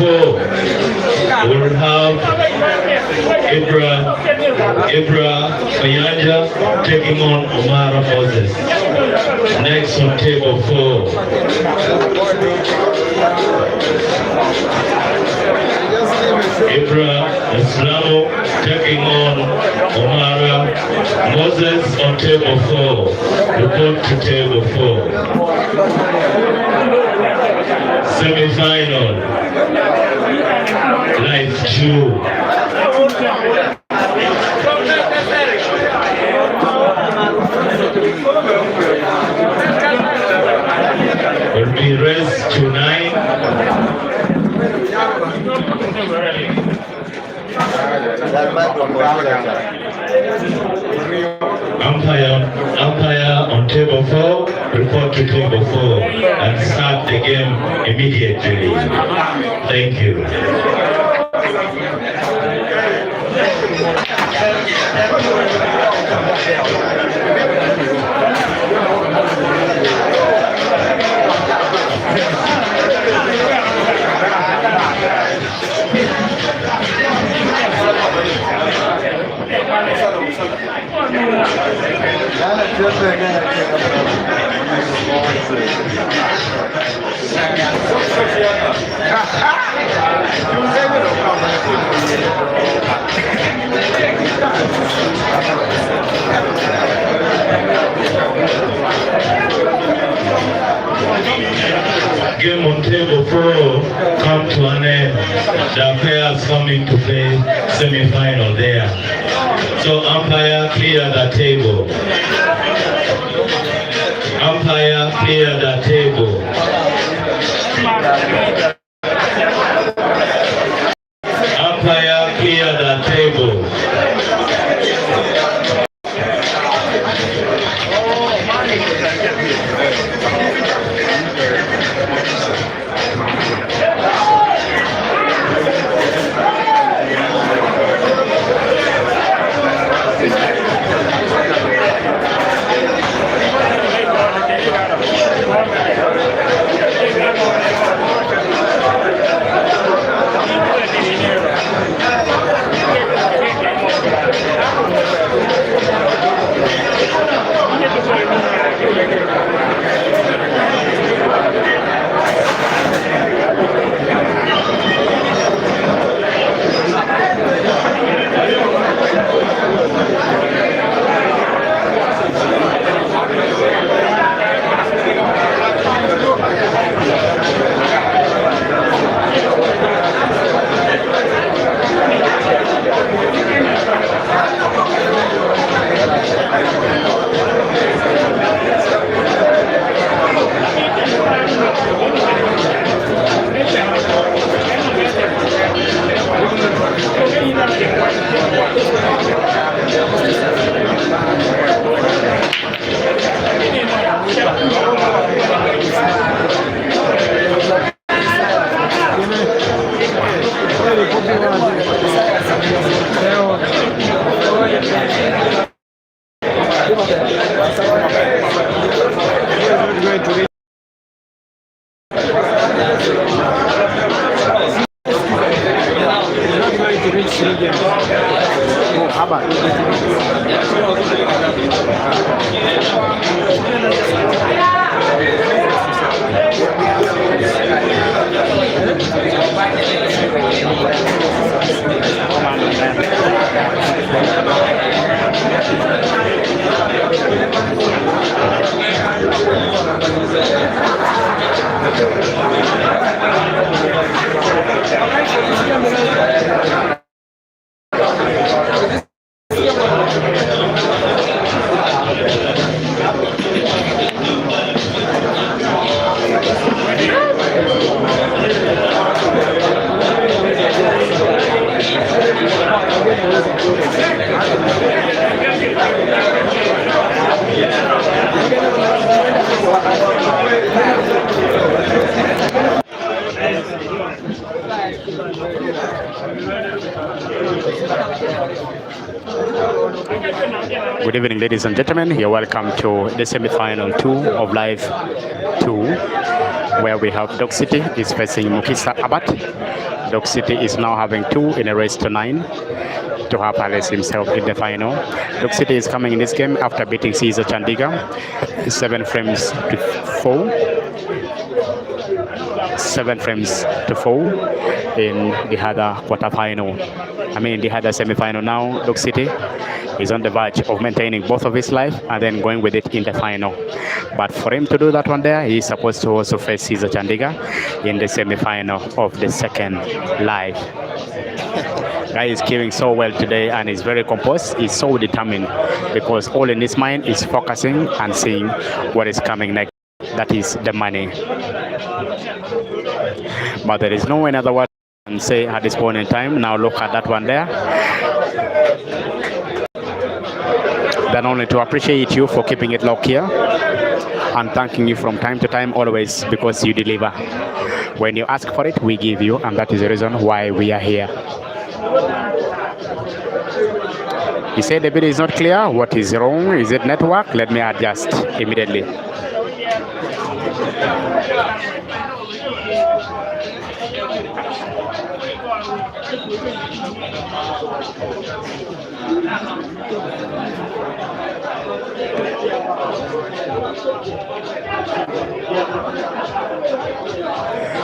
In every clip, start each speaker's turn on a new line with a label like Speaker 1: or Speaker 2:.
Speaker 1: 4, we'll have Ibra Fayanja taking on Omara Moses. Next on table 4. Ibra Islamo taking on Omara Moses on table 4. Report to table 4. Semi-final. Life 2. Will be raised to 9. Umpire on table 4, report to table 4 and start the game immediately. Thank you. Game on table 4 come to an end. The players coming to play semi-final there. So umpire, clear the table. Umpire, clear the table. Umpire, clear the table.
Speaker 2: Good evening, ladies and gentlemen. You're welcome to the semi-final 2 of Live 2, where we have Dog City is facing Mukisa Abat, Dog City is now having 2 in a race to 9 to have Palace himself in the final. Dog City is coming in this game after beating Caesar Chandigarh 7 frames to 4. 7 frames to 4 in the other quarterfinal. The other semi-final now. Dog City is on the verge of maintaining both of his life and then going with it in the final. But for him to do that one there, he's supposed to also face Caesar Chandigarh in the semi-final of the second live. Guy is queuing so well today and is very composed. He's so determined because all in his mind is focusing and seeing what is coming next. That is the money. But there is no another word I can say at this point in time. Now look at that one there. Then only to appreciate you for keeping it locked here and thanking you from time to time always because you deliver. When you ask for it, we give you, and that is the reason why we are here. You say the video is not clear. What is wrong? Is it network? Let me adjust immediately.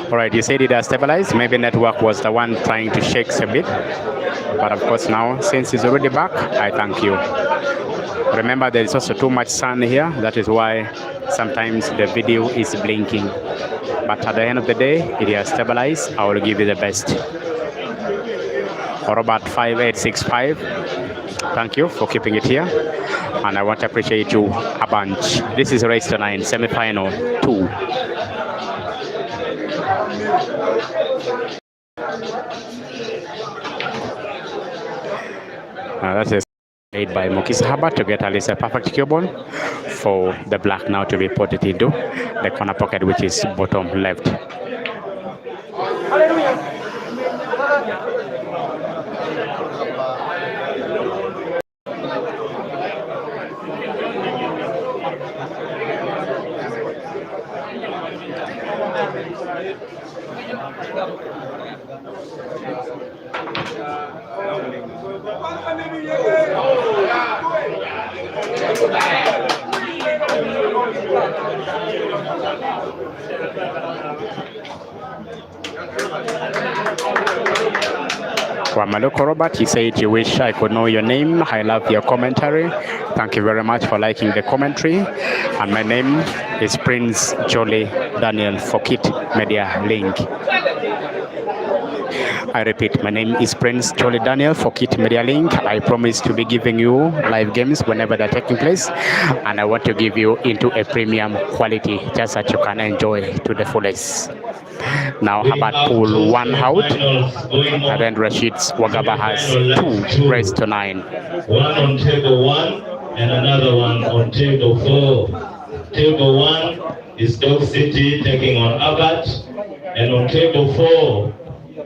Speaker 2: All right, you said it has stabilized. Maybe network was the one trying to shake a bit. But of course now, since it's already back, I thank you. Remember, there is also too much sun here. That is why sometimes the video is blinking. But at the end of the day, it has stabilized. I will give you the best. Robert 5865, thank you for keeping it here. And I want to appreciate you a bunch. This is race to 9, semi-final 2. That's a made by Mukisa Herbert to get at least a perfect cue ball for the black now to be put it into the corner pocket, which is bottom left. Maloko Robert, he said, "You wish I could know your name. I love your commentary. Thank you very much for liking the commentary. And my name is Prince Jolly Daniel for Kit Media Link." I repeat, my name is Prince Jolly Daniel for Kit Media Link. I promise to be giving you live games whenever they're taking place, and I want to give you into a premium quality just that you can enjoy to the fullest. Now Herbert pull one out, and then Rashid's Wagaba has 2 race to 9.
Speaker 1: One on table 1 and another one on table 4. Table 1 is Dog City taking on Herbert, and on table 4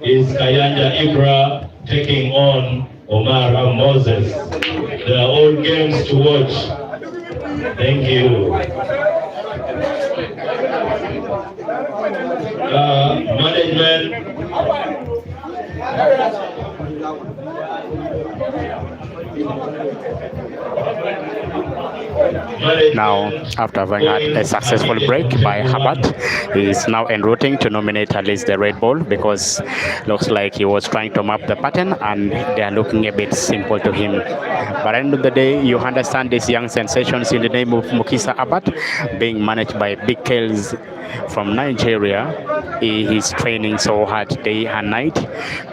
Speaker 1: is Kayanja Ibra taking on Omara Moses. They are all games to watch. Thank you. Management.
Speaker 2: Now, after having had a successful break by Herbert, he is now en routing to nominate at least the red ball because looks like he was trying to map the pattern and they are looking a bit simple to him. But at the end of the day, you understand these young sensations in the name of Mukisa Herbert being managed by Big Kales from Nigeria. He is training so hard day and night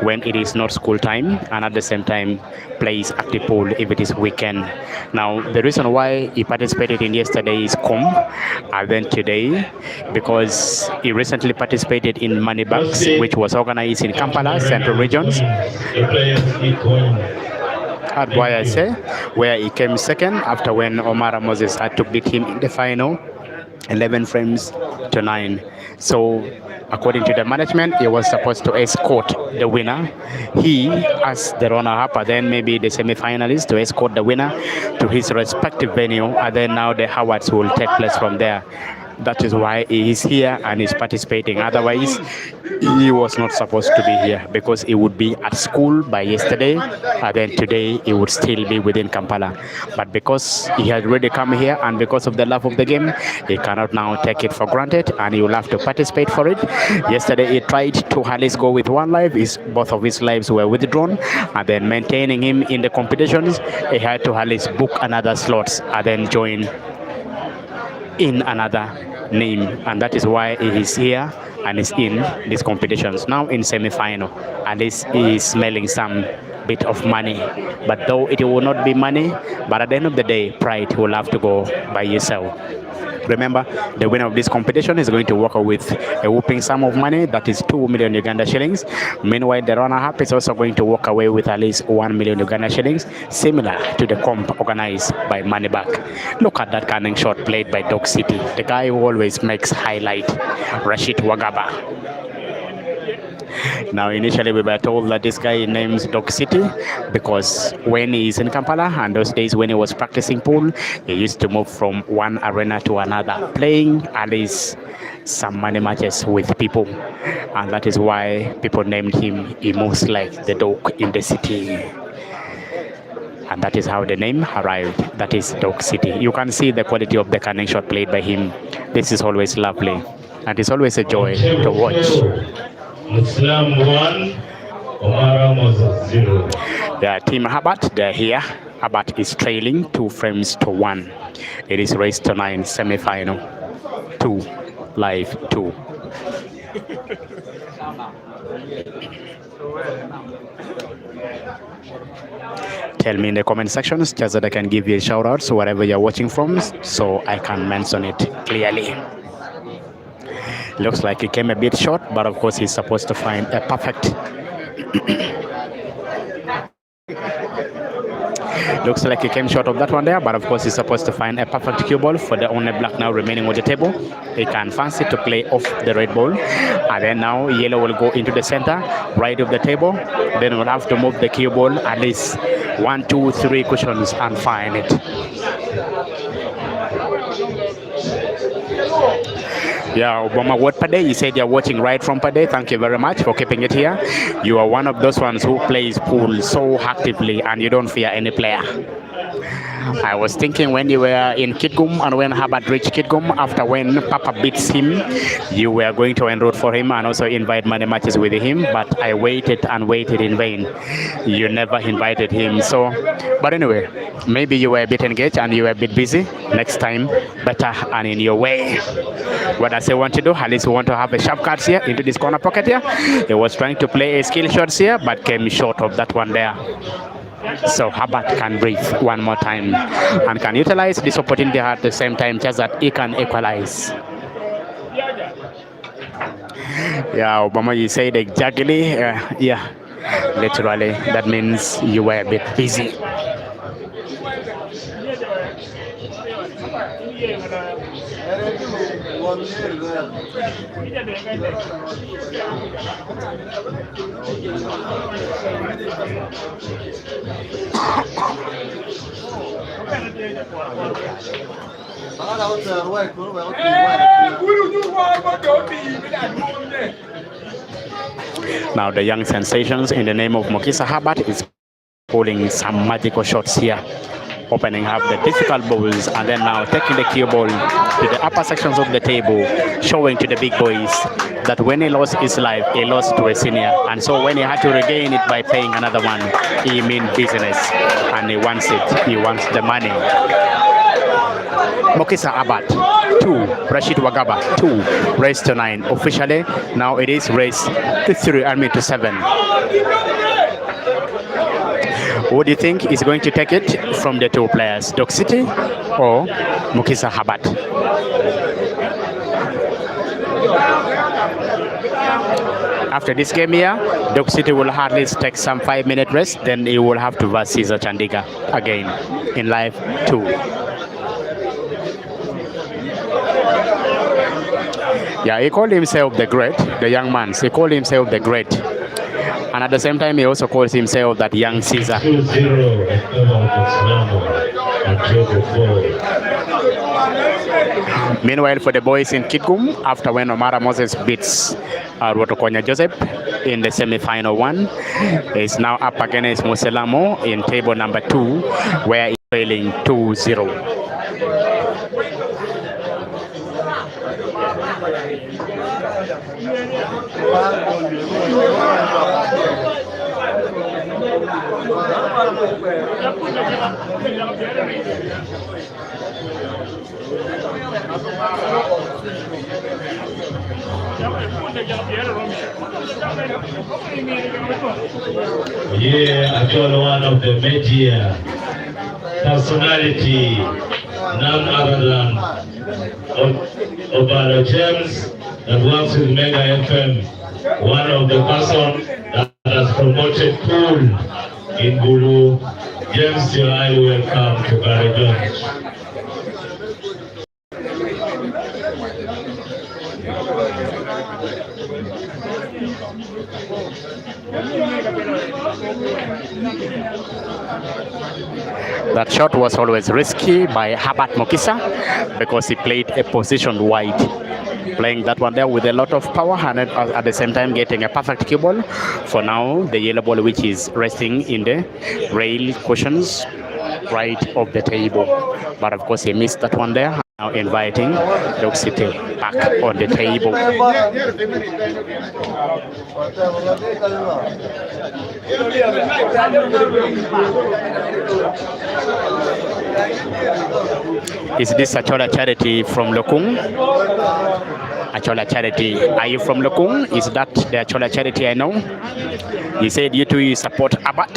Speaker 2: when it is not school time, and at the same time plays active pool if it is weekend. Now the reason why he participated in yesterday's comp and then today, because he recently participated in Money Bags, which was organized in Kampala, Central Regions. That's why I say where he came second after when Omara Moses had to beat him in the final 11 frames to 9. So according to the management, he was supposed to escort the winner. He, as the runner-up, then maybe the semi-finalist, to escort the winner to his respective venue, and then now the Howards will take place from there. That is why he is here and is participating. Otherwise, he was not supposed to be here because he would be at school by yesterday, and then today he would still be within Kampala. But because he had already come here and because of the love of the game, he cannot now take it for granted and he will have to participate for it. Yesterday he tried to at least go with one life. Both of his lives were withdrawn, and then maintaining him in the competitions, he had to at least book another slots and then join in another name, and that is why he is here and is in these competitions now in semi-final. At least he is smelling some bit of money, but though it will not be money, but at the end of the day, pride will have to go by yourself. Remember, the winner of this competition is going to walk out with a whooping sum of money, that is 2 million Uganda shillings. Meanwhile, the runner-up is also going to walk away with at least 1 million Uganda shillings, similar to the comp organized by Moneyback. Look at that canning shot played by Dog City, the guy who always makes highlight, Rashid Wagaba. Now, initially we were told that this guy names Dog City because when he is in Kampala and those days when he was practicing pool, he used to move from one arena to another, playing at least some money matches with people. And that is why people named him, he moves like the dog in the city. And that is how the name arrived. That is Dog City. You can see the quality of the canning shot played by him. This is always lovely. And it's always a joy to watch.
Speaker 1: Muslim 1, Omara Moses 0.
Speaker 2: The team Herbert, they're here. Herbert is trailing 2 frames to 1. It is race to 9 semi-final. 2, live 2. Tell me in the comment sections just that I can give you a shout out, so wherever you're watching from, so I can mention it clearly. Looks like he came a bit short, but of course he's supposed to find a perfect. Looks like he came short of that one there, but of course he's supposed to find a perfect cue ball for the only black now remaining on the table. He can fancy to play off the red ball, and then now yellow will go into the center, right of the table. Then we'll have to move the cue ball at least 1, 2, 3 cushions and find it. Yeah, Obama Ward Pade, you said you're watching right from Pade. Thank you very much for keeping it here. You are one of those ones who plays pool so actively and you don't fear any player. I was thinking when you were in Kitgum and when Herbert reached Kitgum, after when Papa beats him, you were going to enroll for him and also invite money matches with him, but I waited and waited in vain. You never invited him. So, but anyway, maybe you were a bit engaged and you were a bit busy. Next time, better and in your way. What does he want to do? At least we want to have a sharp cuts here into this corner pocket here. He was trying to play a skill shots here, but came short of that one there. So Herbert can breathe one more time and can utilize this opportunity at the same time, just that he can equalize. Yeah, Obama, you said exactly. Yeah, literally, that means you were a bit busy. Now the young sensations in the name of Mukisa Herbert is pulling some magical shots here, opening up the difficult balls and then now taking the cue ball to the upper sections of the table, showing to the big boys that when he lost his life, he lost to a senior, and so when he had to regain it by paying another one, he means business and he wants it, he wants the money. Mukisa Herbert 2, Rashid Wagaba 2, race to 9. Officially now it is race to 3, to 7. What do you think is going to take it from the two players, Dog City or Mukisa Herbert? After this game here, Dog City will hardly take some 5-minute rest, then he will have to verse Caesar Chandiga again in live 2. Yeah, he called himself the great, the young man. He called himself the great. And at the same time, he also calls himself that young Caesar.
Speaker 1: 2-0.
Speaker 2: Meanwhile, for the boys in Kitgum, after when Omara Moses beats Rotokonya Joseph in the semi-final one, is now up against Muselamo in table number 2, where he's trailing 2-0.
Speaker 1: Yeah, actually one of the media personality, none other than Obama James, that works with Mega FM, one of the person that has promoted pool in Gulu. James, you are welcome to Gary.
Speaker 2: That shot was always risky by Herbert Mukisa because he played a position wide. Playing that one there with a lot of power and at the same time getting a perfect cue ball. For now, the yellow ball which is resting in the rail cushions right of the table. But of course he missed that one there. Now inviting Dog City back on the table. Is this Achola Charity from Lokung? Achola Charity, are you from Lokung? Is that the Achola Charity I know? You said you two support Abat.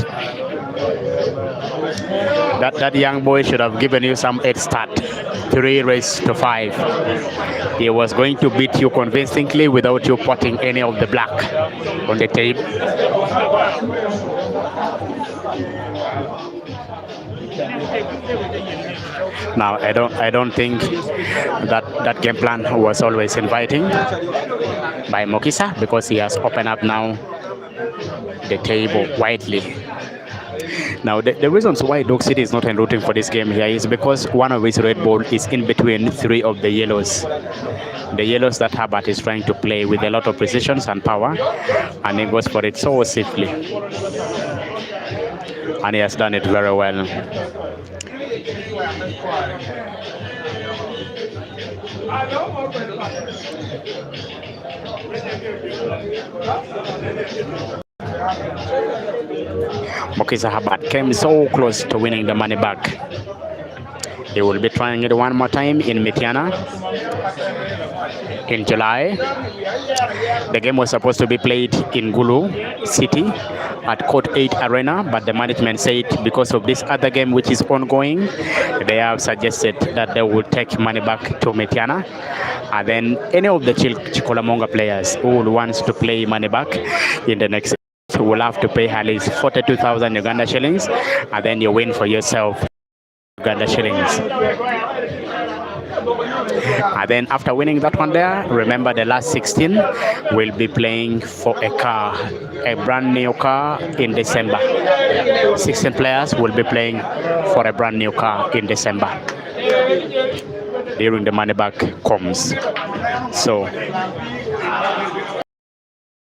Speaker 2: That young boy should have given you some head start. 3-5. He was going to beat you convincingly without you putting any of the black on the table. Now I don't think that game plan was always inviting by Mukisa because he has opened up now the table widely. Now, the reasons why Dog City is not enrolling for this game here is because one of his red ball is in between 3 of the yellows. The yellows that Herbert is trying to play with a lot of precision and power, and he goes for it so safely. And he has done it very well. Mukisa Herbert came so close to winning the money back. He will be trying it one more time in Mitiana in July. The game was supposed to be played in Gulu City at Court 8 Arena, but the management said because of this other game which is ongoing, they have suggested that they will take money back to Mitiana. And then any of the Chikolamonga players who wants to play money back in the next will have to pay at least 42,000 Uganda shillings, and then you win for yourself Uganda shillings. And then after winning that one there, remember the last 16 will be playing for a car, a brand new car in December. 16 players will be playing for a brand new car in December during the money back comes. So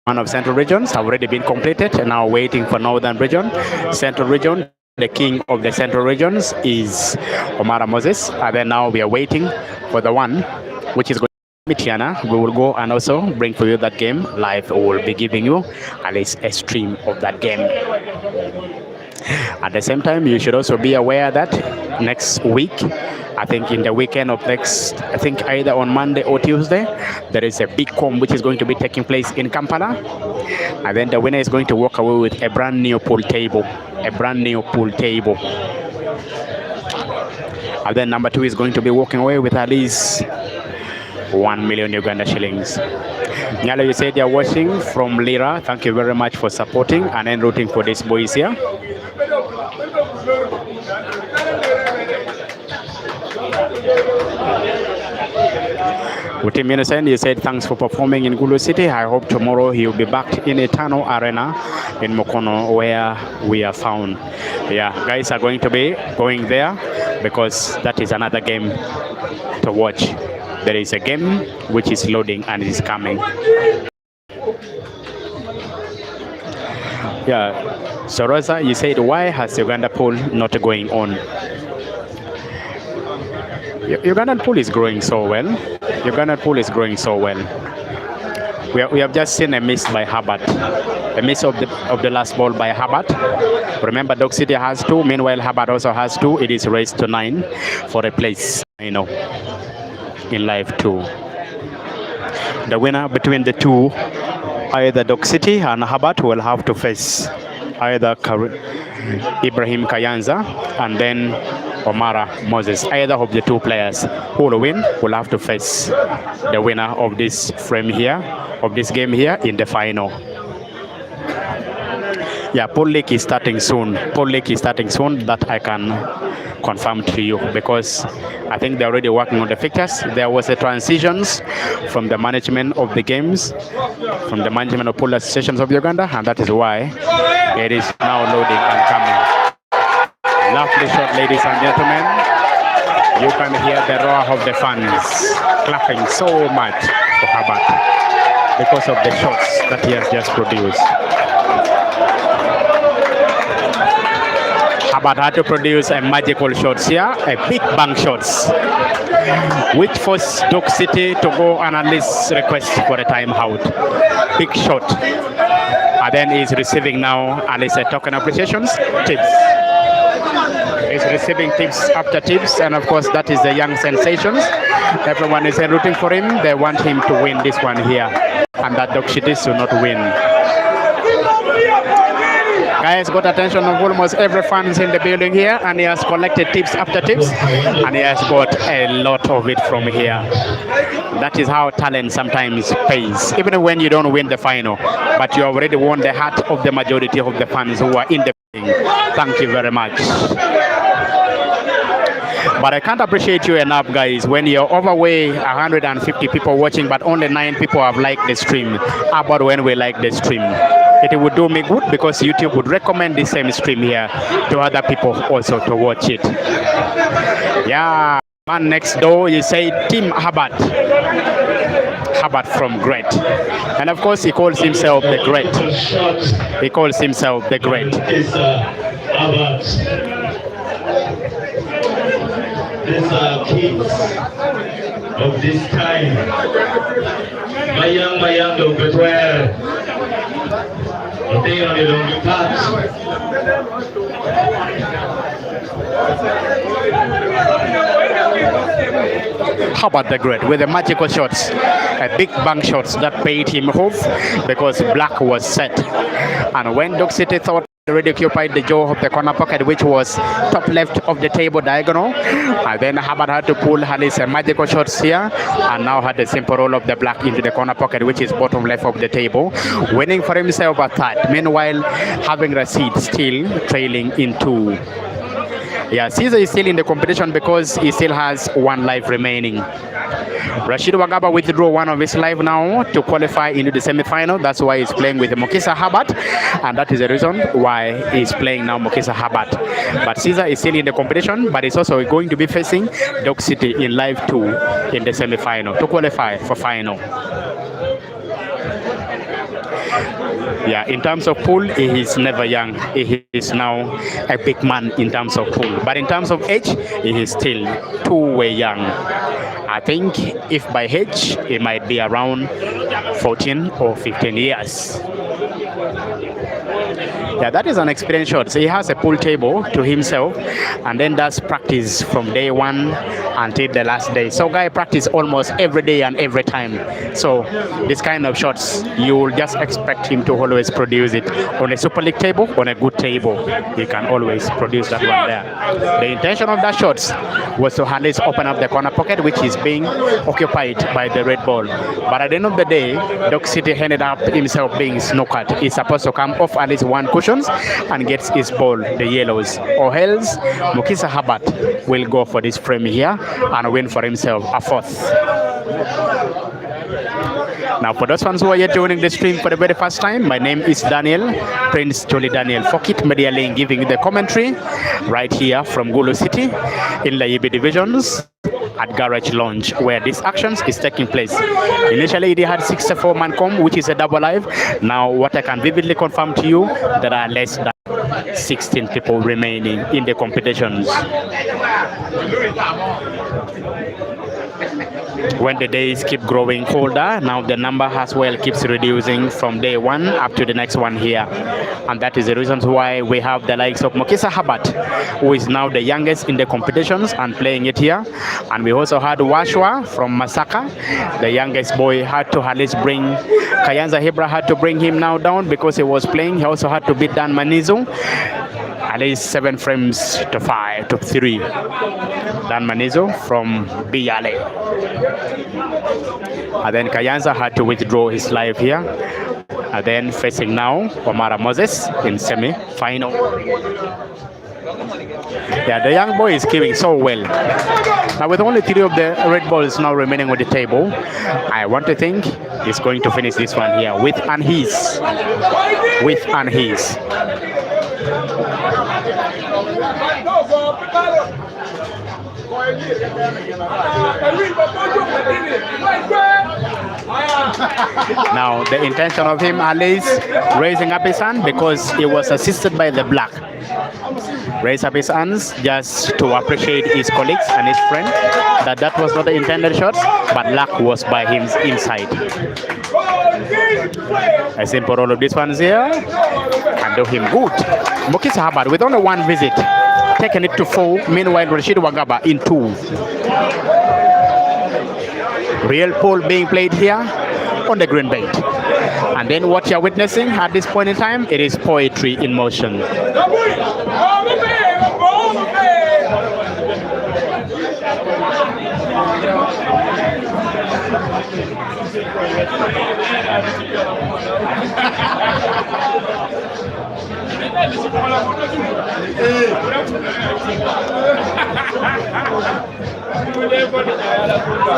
Speaker 2: one of Central Regions have already been completed and now waiting for Northern Region. Central Region, the king of the Central Regions is Omara Moses, and then now we are waiting for the one which is going to be Tiana. We will go and also bring for you that game live. We will be giving you at least a stream of that game. At the same time, you should also be aware that next week, I think in the weekend of next, I think either on Monday or Tuesday, there is a big com which is going to be taking place in Kampala. And then the winner is going to walk away with a brand new pool table. A brand new pool table. And then number 2 is going to be walking away with at least 1 million Uganda shillings. Nyalo, you said you're watching from Lira. Thank you very much for supporting and then rooting for these boys here. Utim Innocent, you said thanks for performing in Gulu City. I hope tomorrow he'll be back in Eternal Arena in Mukono where we are found. Yeah, guys are going to be going there because that is another game to watch. There is a game which is loading and is coming. Yeah, so Rosa, you said why has Uganda pool not going on? Ugandan pool is growing so well. Ugandan pool is growing so well. We have just seen a miss by Herbert. A miss of the last ball by Herbert. Remember, Dog City has 2. Meanwhile, Herbert also has 2. It is raised to 9 for a place, in live 2. The winner between the two, either Dog City and Herbert, will have to face either Ibrahim Kayanza and then Omara Moses. Either of the two players who will win will have to face the winner of this frame here, of this game here in the final. Yeah, pool league is starting soon. Pool league is starting soon. That I can confirm to you because I think they're already working on the fixtures. There was a transitions from the management of the games, from the management of pool associations of Uganda, and that is why it is now loading and coming. Lovely shot, ladies and gentlemen. You can hear the roar of the fans clapping so much for Herbert because of the shots that he has just produced. Herbert had to produce a magical shots here, a big bang shots, which forced Dog City to go and at least request for a timeout. Big shot. And then he's receiving now at least a token appreciations, tips. He's receiving tips after tips, and of course that is the young sensations. Everyone is rooting for him. They want him to win this one here, and that Dog City should not win. Guys got attention of almost every fans in the building here, and he has collected tips after tips, and he has got a lot of it from here. That is how talent sometimes pays, even when you don't win the final, but you already won the heart of the majority of the fans who are in the building. Thank you very much. But I can't appreciate you enough, guys, when you're overweight 150 people watching, but only 9 people have liked the stream. How about when we like the stream? It would do me good because YouTube would recommend the same stream here to other people also to watch it. Yeah, man next door, you say Team Herbert. Herbert from Great. And of course, he calls himself the Great. He calls himself the Great.
Speaker 1: Herbert. These are kids of this time. My young, don't betware. They only don't touch.
Speaker 2: How about the Great with the magical shots, a big bang shots that paid him off because black was set. And when Dog City thought already occupied the jaw of the corner pocket, which was top left of the table diagonal, and then Herbert had to pull his magical shots here, and now had the simple roll of the black into the corner pocket, which is bottom left of the table, winning for himself a third. Meanwhile, having Rashid still trailing in 2. Yeah, Caesar is still in the competition because he still has 1 life remaining. Rashid Wagaba withdrew 1 of his life now to qualify into the semi-final. That's why he's playing with Mukisa Herbert, and that is the reason why he's playing now Mukisa Herbert. But Caesar is still in the competition, but he's also going to be facing Dog City in live 2 in the semi-final to qualify for final. Yeah, in terms of pool, he is never young. He is now a big man in terms of pool. But in terms of age, he is still too way young. I think if by age, he might be around 14 or 15 years. Yeah, that is an experienced shot. So he has a pool table to himself and then does practice from day 1 until the last day. So guy practice almost every day and every time. So this kind of shots, you will just expect him to always produce it on a Super League table, on a good table. He can always produce that one there. The intention of that shots was to at least open up the corner pocket, which is being occupied by the red ball. But at the end of the day, Dog City ended up himself being snookered. He's supposed to come off at least 1 cushion and gets his ball, the yellows, or else Mukisa Herbert will go for this frame here and win for himself a 4th. Now, for those fans who are yet joining the stream for the very first time, my name is Daniel, Prince Jolly Daniel Fokit Media Lane, giving you the commentary right here from Gulu City in Laibi Divisions. at Garage Lounge, where this action is taking place. Initially, they had 64-man comp, which is a double live. Now, what I can vividly confirm to you, there are less than 16 people remaining in the competitions. When the days keep growing colder, now the number as well keeps reducing from day one up to the next one here. And that is the reason why we have the likes of Mukisa Herbert, who is now the youngest in the competitions and playing it here. And we also had Washwa from Masaka. The youngest boy had to at least bring, Kayanza Hebra had to bring him now down because he was playing. He also had to beat Dan Manizo. At least 7 frames to 3. Dan Manizo from Biale. And then Kayanza had to withdraw his life here. And then facing now Omara Moses in semi-final. Yeah, the young boy is killing so well. Now with only 3 of the red balls now remaining on the table, I want to think he's going to finish this one here with an ease. With an ease. Now the intention of him at least raising up his hand because he was assisted by the black. Raise up his hands just to appreciate his colleagues and his friend that was not the intended shot, but luck was by him inside. I simple all of these ones here and do him good. Mukisa Herbert with only 1 visit, taking it to 4. Meanwhile, Rashid Wagaba in 2. Real pole being played here on the green bait. And then what you're witnessing at this point in time, it is poetry in motion.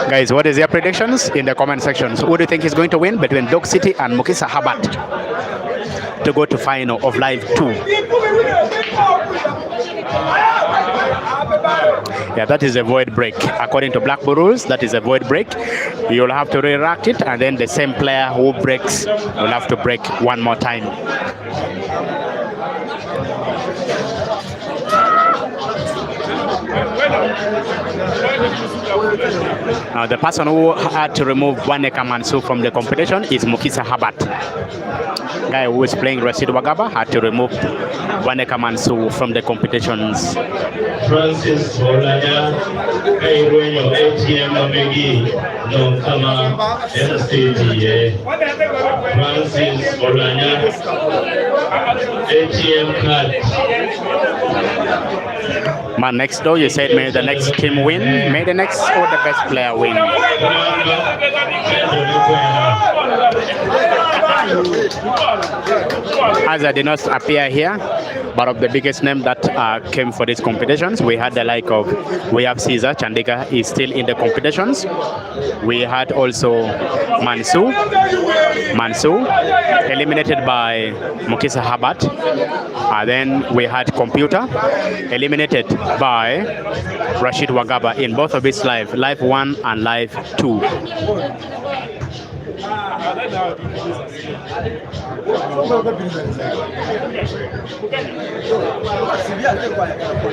Speaker 2: Guys, what is your predictions in the comment sections? Who do you think is going to win between Dog City and Mukisa Herbert to go to final of Live 2? Yeah, that is a void break. According to Blackboard rules, that is a void break. You'll have to re-rack it, and then the same player who breaks will have to break one more time. Now the person who had to remove Waneka Mansu from the competition is Mukisa Herbert. Guy who is playing Rashid Wagaba had to remove Waneka Mansu from the competitions.
Speaker 1: Francis Olaya, Kaiwenyo ATM Megi, no Kama, NCDA. Francis Olaya, ATM card.
Speaker 2: Man, next door, you said may the next team win, may the next or the best player win. Azza did not appear here, but of the biggest name that came for these competitions, we had the like of, we have Caesar Chandika is still in the competitions. We had also Mansu eliminated by Mukisa Herbert. And then we had Computer eliminated by Rashid Wagaba in both of his live 1 and live 2.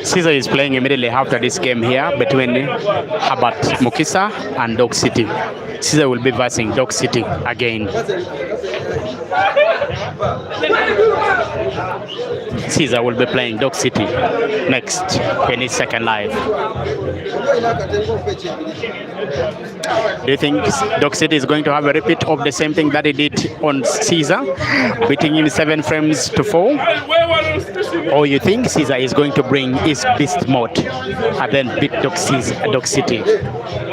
Speaker 2: Caesar is playing immediately after this game here between Herbert Mukisa and Dog City. Caesar will be versing Dog City again. Caesar will be playing Dog City next in his second live. Do you think Dog City is going to have a repeat of the same thing that he did on Caesar, beating him 7 frames to 4? Or you think Caesar is going to bring his beast mode and then beat Dog City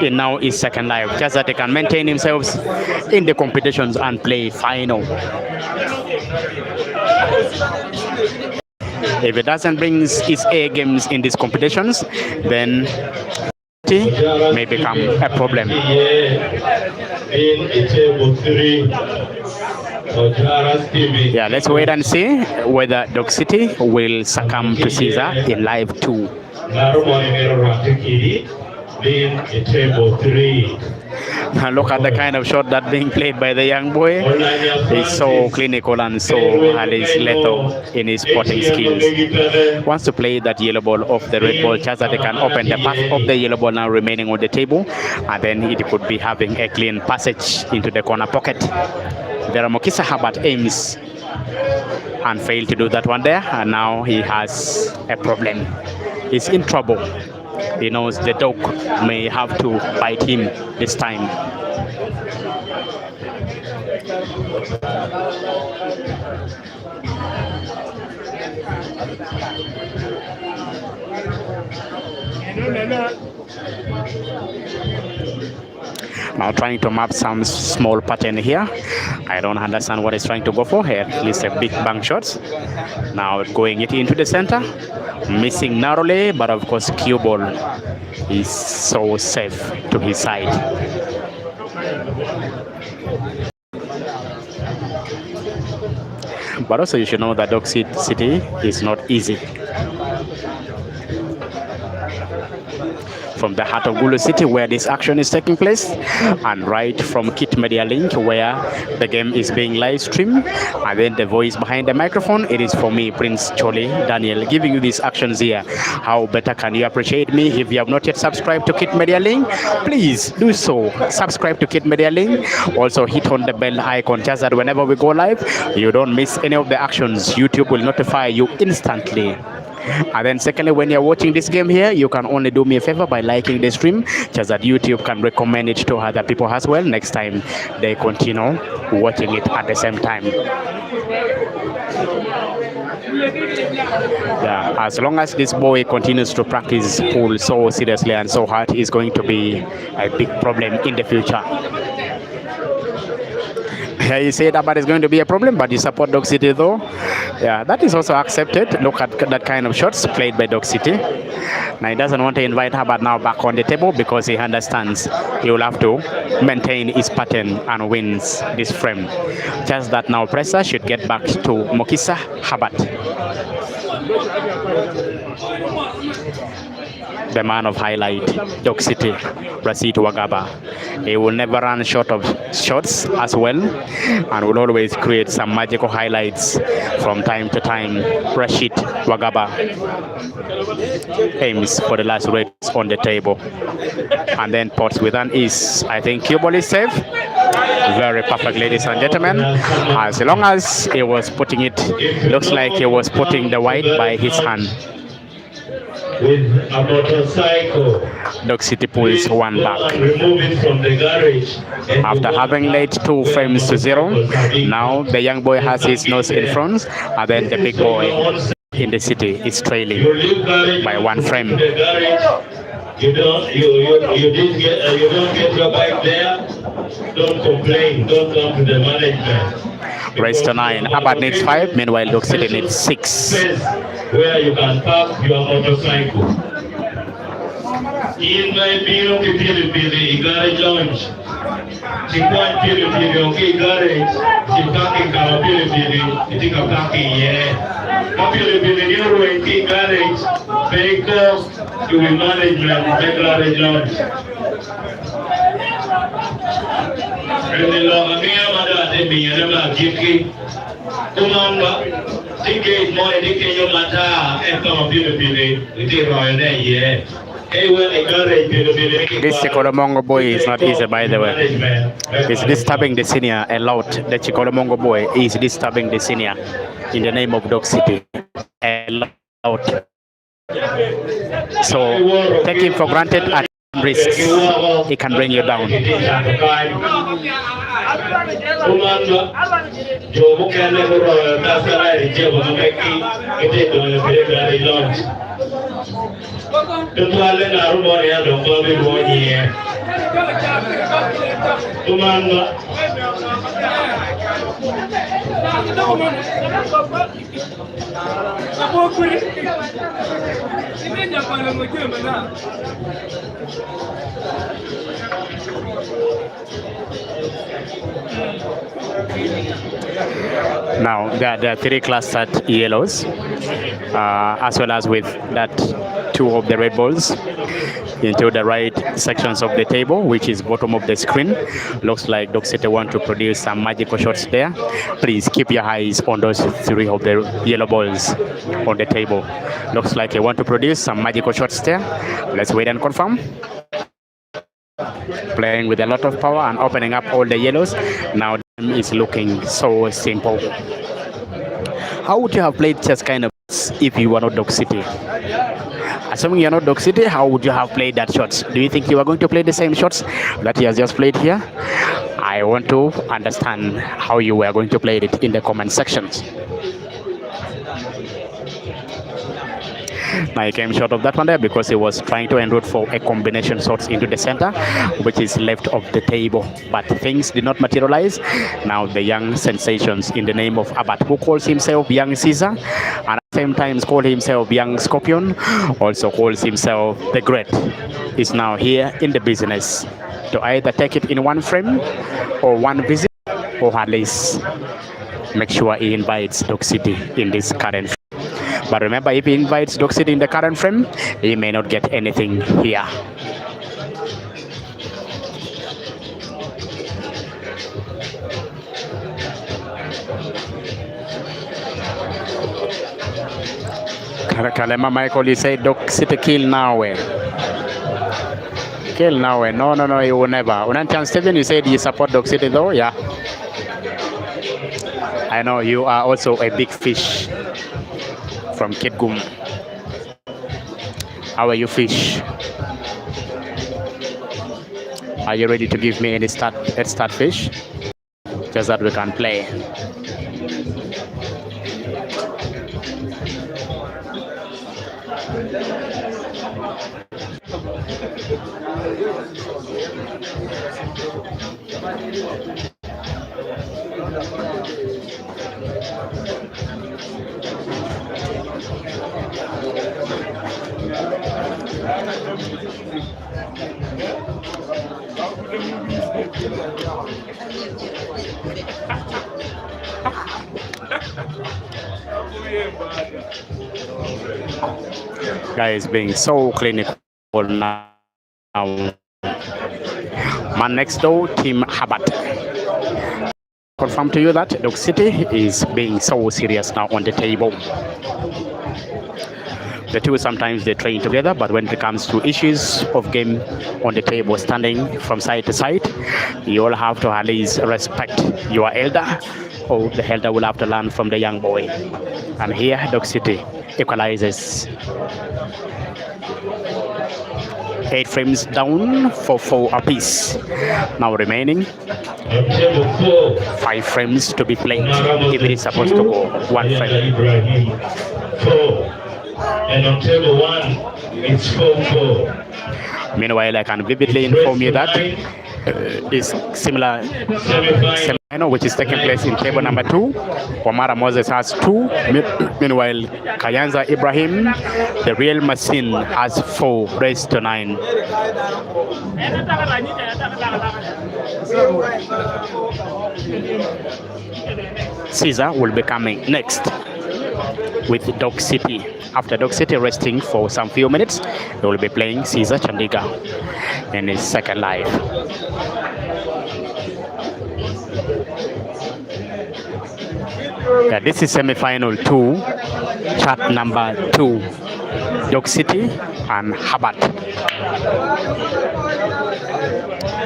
Speaker 2: in now his second live, just that they can maintain themselves in the competitions and play final? If it doesn't bring his A games in these competitions, then may become a problem. Yeah, let's wait and see whether Dog City will succumb to Caesar in live 2.
Speaker 1: being a table 3.
Speaker 2: Look at the kind of shot that being played by the young boy. He's so clinical and so lethal in his spotting skills. Wants to play that yellow ball off the red ball, just that they can open the path of the yellow ball now remaining on the table, and then it could be having a clean passage into the corner pocket. There are Mukisa Herbert aims and failed to do that one there, and now he has a problem. He's in trouble. He knows the dog may have to bite him this time. Now trying to map some small pattern here. I don't understand what he's trying to go for here. At least a big bank shot. Now going it into the center. Missing narrowly, but of course cue ball is so safe to his side. But also you should know that Dog City is not easy. From the heart of Gulu City where this action is taking place, and right from Kit Media Link where the game is being live streamed, and then the voice behind the microphone, it is for me, Prince Chole Daniel, giving you these actions here. How better can you appreciate me? If you have not yet subscribed to Kit Media Link, please do so. Subscribe to Kit Media Link. Also hit on the bell icon just that whenever we go live, you don't miss any of the actions. YouTube will notify you instantly. And then secondly, when you're watching this game here, you can only do me a favor by liking the stream, just that YouTube can recommend it to other people as well next time they continue watching it at the same time. Yeah, as long as this boy continues to practice pool so seriously and so hard, is going to be a big problem in the future. You say that is going to be a problem, but you support Dog City though. Yeah, that is also accepted. Look at that kind of shots played by Dog City. Now he doesn't want to invite Herbert now back on the table because he understands he will have to maintain his pattern and wins this frame. Just that now pressure should get back to Mukisa Herbert. The man of highlight, Dog City, Rashid Wagaba. He will never run short of shots as well, and will always create some magical highlights from time to time. Rashid Wagaba aims for the last race on the table, and then pots with an ease. I think cue ball is safe. Very perfect, ladies and gentlemen. As long as he was putting it, looks like he was putting the white by his hand.
Speaker 1: With a motorcycle.
Speaker 2: Dog City pulls one back.
Speaker 1: Remove it from the garage.
Speaker 2: After having led 2 frames to 0, now the young boy has his nose in front, and then the big boy in the city is trailing by 1 frame.
Speaker 1: You don't get your bike there. Don't complain. Don't come to the management.
Speaker 2: Race to 9. Herbert needs 5. Meanwhile, Dog City needs 6.
Speaker 1: Where you can park your motorcycle. In my bureau, the garage lounge. She quite okay, garage. She parking car, you think of parking, yeah. You're in garage. Vehicle, you will management, the garage lounge. And the long they be a gift.
Speaker 2: This Chikolomongo boy is not easy, by the way. He's disturbing the senior a lot. The Chikolomongo boy is disturbing the senior in the name of Dog City a lot. So take him for granted at risks. He can bring you down. Now there are 3 clustered yellows, as well as with that 2 of the red balls. into the right sections of the table, which is bottom of the screen. Looks like Dog City want to produce some magical shots there. Please keep your eyes on those three of the yellow balls on the table. Looks like they want to produce some magical shots there. Let's wait and confirm. Playing with a lot of power and opening up all the yellows. Now the game is looking so simple. How would you have played chess kind of if you were not Dog City? Assuming you're not Dog City, how would you have played that shots? Do you think you are going to play the same shots that he has just played here? I want to understand how you were going to play it in the comment sections. Now he came short of that one there because he was trying to enroute for a combination shots into the center, which is left of the table. But things did not materialize. Now the young sensations in the name of Abat, who calls himself Young Caesar, and at the same time calls himself Young Scorpion, also calls himself the Great, is now here in the business to either take it in one frame or one visit, or at least make sure he invites Dog City in this current frame. But remember, if he invites Dog City in the current frame, he may not get anything here. Kalema Michael, you say Dog City kill now. Kill now. No, he will never. Unantan Steven, you said you support Dog City though? Yeah. I know you are also a big fish from Kitgum. How are you, fish? Are you ready to give me any start fish? Just that we can play. Guys being so clinical now. Man next door, Team Herbert. Confirm to you that Dog City is being so serious now on the table. The two sometimes they train together, but when it comes to issues of game on the table, standing from side to side, you all have to at least respect your elder, or the elder will have to learn from the young boy. And here, Dog City equalizes. 8 frames down for 4 apiece. Now remaining 5 frames to be played if it is supposed to go 1 frame.
Speaker 1: 4. And on table 1, it's 4-4.
Speaker 2: Meanwhile, I can vividly inform you that is similar semifinal, which is taking place in table number 2. Omara Moses has 2. Meanwhile, Kayanza Ibrahim, the real machine, has 4 raised to 9. Caesar will be coming next with Dog City. After Dog City resting for some few minutes, he will be playing Caesar Chandiga in his second live. Yeah, this is semi-final 2, chart number 2, Dog City and Herbert.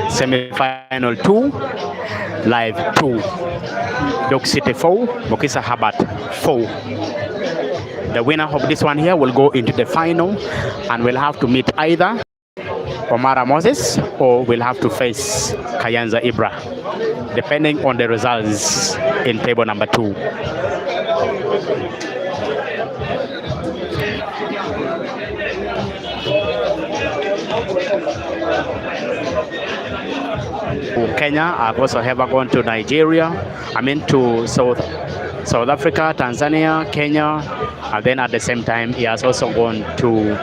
Speaker 2: Semi-final 2, live 2, Dog City 4, Mukisa Herbert 4. The winner of this one here will go into the final and will have to meet either Omara Moses or will have to face Kayanza Ibra, depending on the results in table number 2. Kenya, I've also ever gone to Nigeria, to South Africa, Tanzania, Kenya, and then at the same time he has also gone to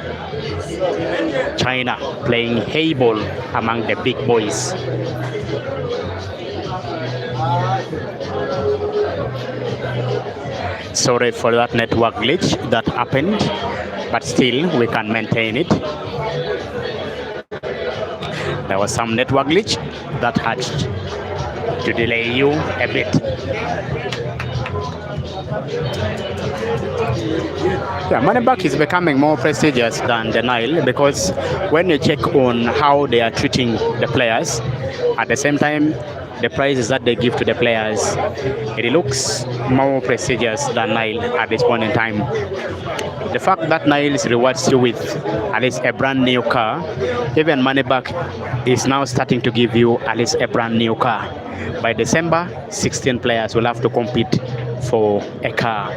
Speaker 2: China playing hay ball among the big boys. Sorry for that network glitch that happened, but still we can maintain it. There was some network glitch that had to delay you a bit. Yeah, Moneyback is becoming more prestigious than the Nile because when you check on how they are treating the players, at the same time, the prizes that they give to the players, it looks more prestigious than Nile at this point in time. The fact that Nile rewards you with at least a brand new car, even Moneyback is now starting to give you at least a brand new car. By December, 16 players will have to compete for a car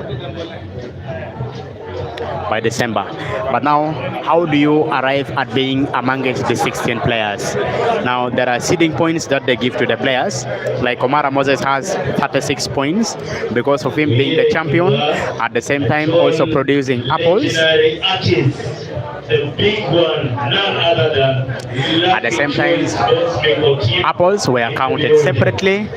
Speaker 2: by December. But now, how do you arrive at being amongst the 16 players? Now, there are seeding points that they give to the players. Like Omara Moses has 36 points because of him being the champion, at the same time also producing apples.
Speaker 1: The big one, none other than
Speaker 2: at the same time, apples were counted separately.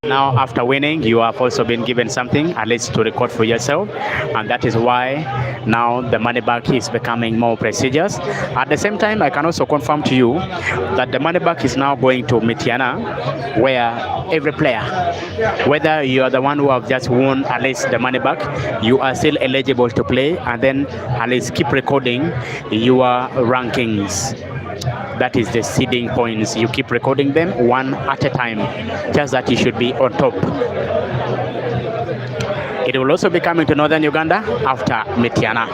Speaker 2: Now, after winning, you have also been given something, at least to record for yourself, and that is why now the money back is becoming more prestigious. At the same time, I can also confirm to you that the money back is now going to Mitiana, where every player, whether you are the one who have just won at least the money back, you are still eligible to play, and then at least keep recording your rankings. That is the seeding points. You keep recording them one at a time, just that you should be on top. It will also be coming to northern Uganda after Mitiana.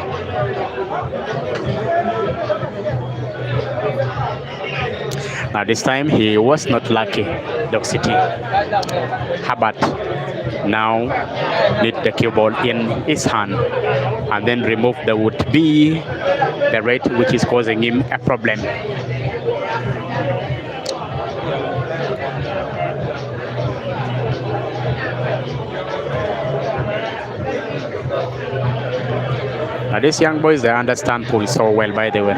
Speaker 2: Now this time he was not lucky, Dog City. Herbert now need the cue ball in his hand and then remove the would be the red, which is causing him a problem. Now these young boys, they understand pool so well, by the way.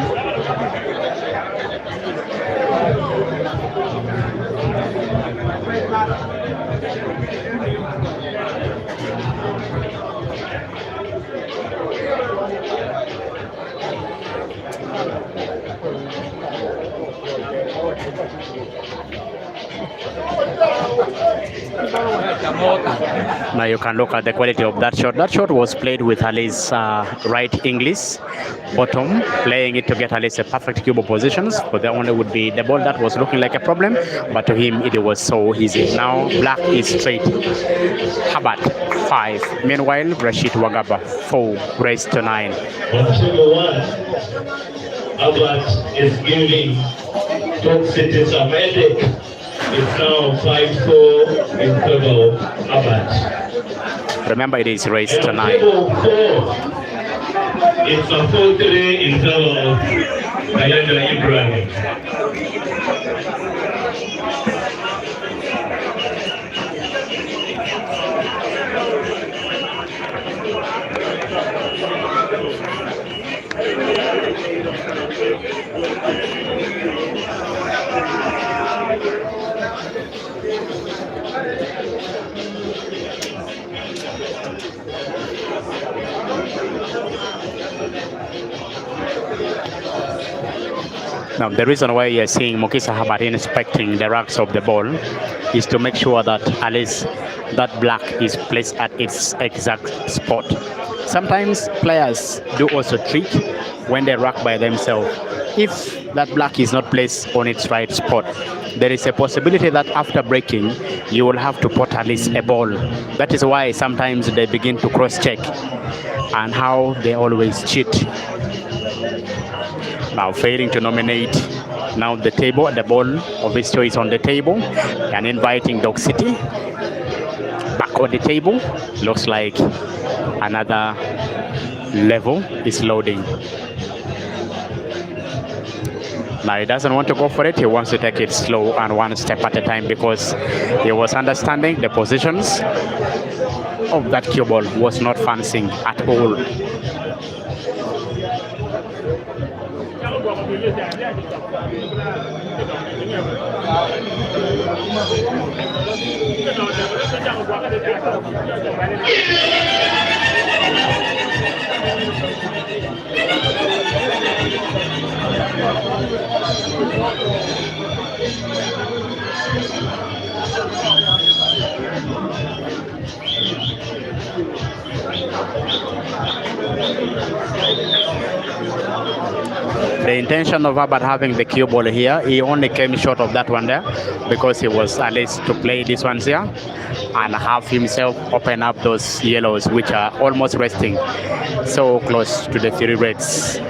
Speaker 2: Now you can look at the quality of that shot. That shot was played with Ali's right English bottom, playing it to get Ali's a perfect cube positions. For the only would be the ball that was looking like a problem, but to him it was so easy. Now black is straight. Herbert 5. Meanwhile, Rashid Wagaba 4 raised to 9.
Speaker 1: On table 1, Herbert is giving Dog City some headache. It's now 5-4 in favor of Herbert.
Speaker 2: Remember, it is raised to 9.
Speaker 1: It's a 4-3 in favor of Nayanda Ibrahim.
Speaker 2: Now, the reason why you're seeing Mukisa Herbert inspecting the racks of the ball is to make sure that at least that black is placed at its exact spot. Sometimes players do also trick when they rack by themselves. If that black is not placed on its right spot, there is a possibility that after breaking, you will have to put at least a ball. That is why sometimes they begin to cross-check and how they always cheat. Now failing to nominate now the table, the ball of his choice on the table, and inviting Dog City back on the table. Looks like another level is loading. Now he doesn't want to go for it. He wants to take it slow and one step at a time because he was understanding the positions of that cue ball was not fancying at all. The intention of Herbert having the cue ball here, he only came short of that one there because he was at least to play this one here and have himself open up those yellows which are almost resting so close to the three reds.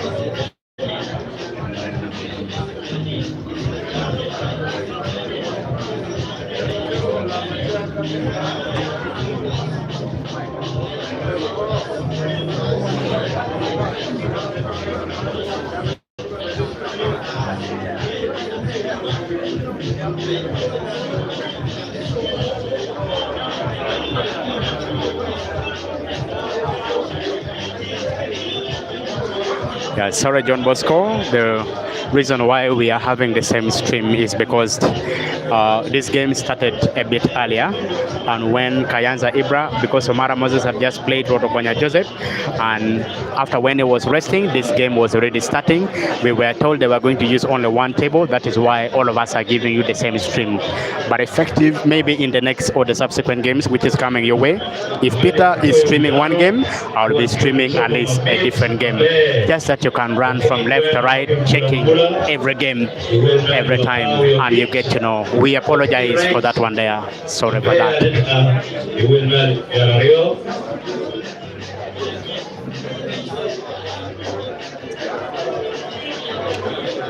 Speaker 2: Yeah, sorry, John Bosco. The reason why we are having the same stream is because this game started a bit earlier, and when Kayanza Ibra, because Omara Moses had just played Rotokonya Joseph, and after when he was resting, this game was already starting. We were told they were going to use only one table. That is why all of us are giving you the same stream. But effective, maybe in the next or the subsequent games, which is coming your way. If Peter is streaming one game, I'll be streaming at least a different game. Just that you can run from left to right, checking every game, every time, and you get to know. We apologize for that one there. Sorry for that.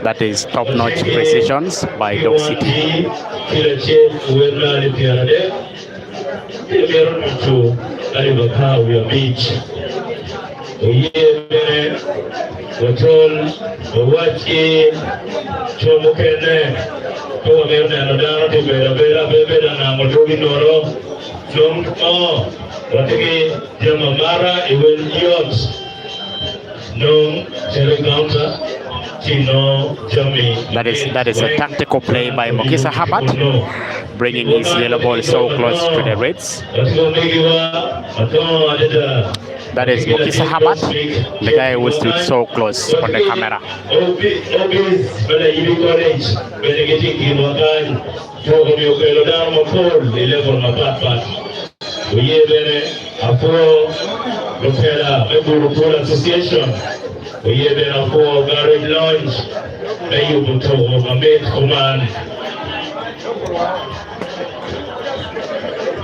Speaker 2: That is top-notch precisions by Dog City. That is a tactical play by Mukisa Herbert, bringing his yellow ball so close to the reds. That is Mukisa Herbert, the guy who stood so close on the camera.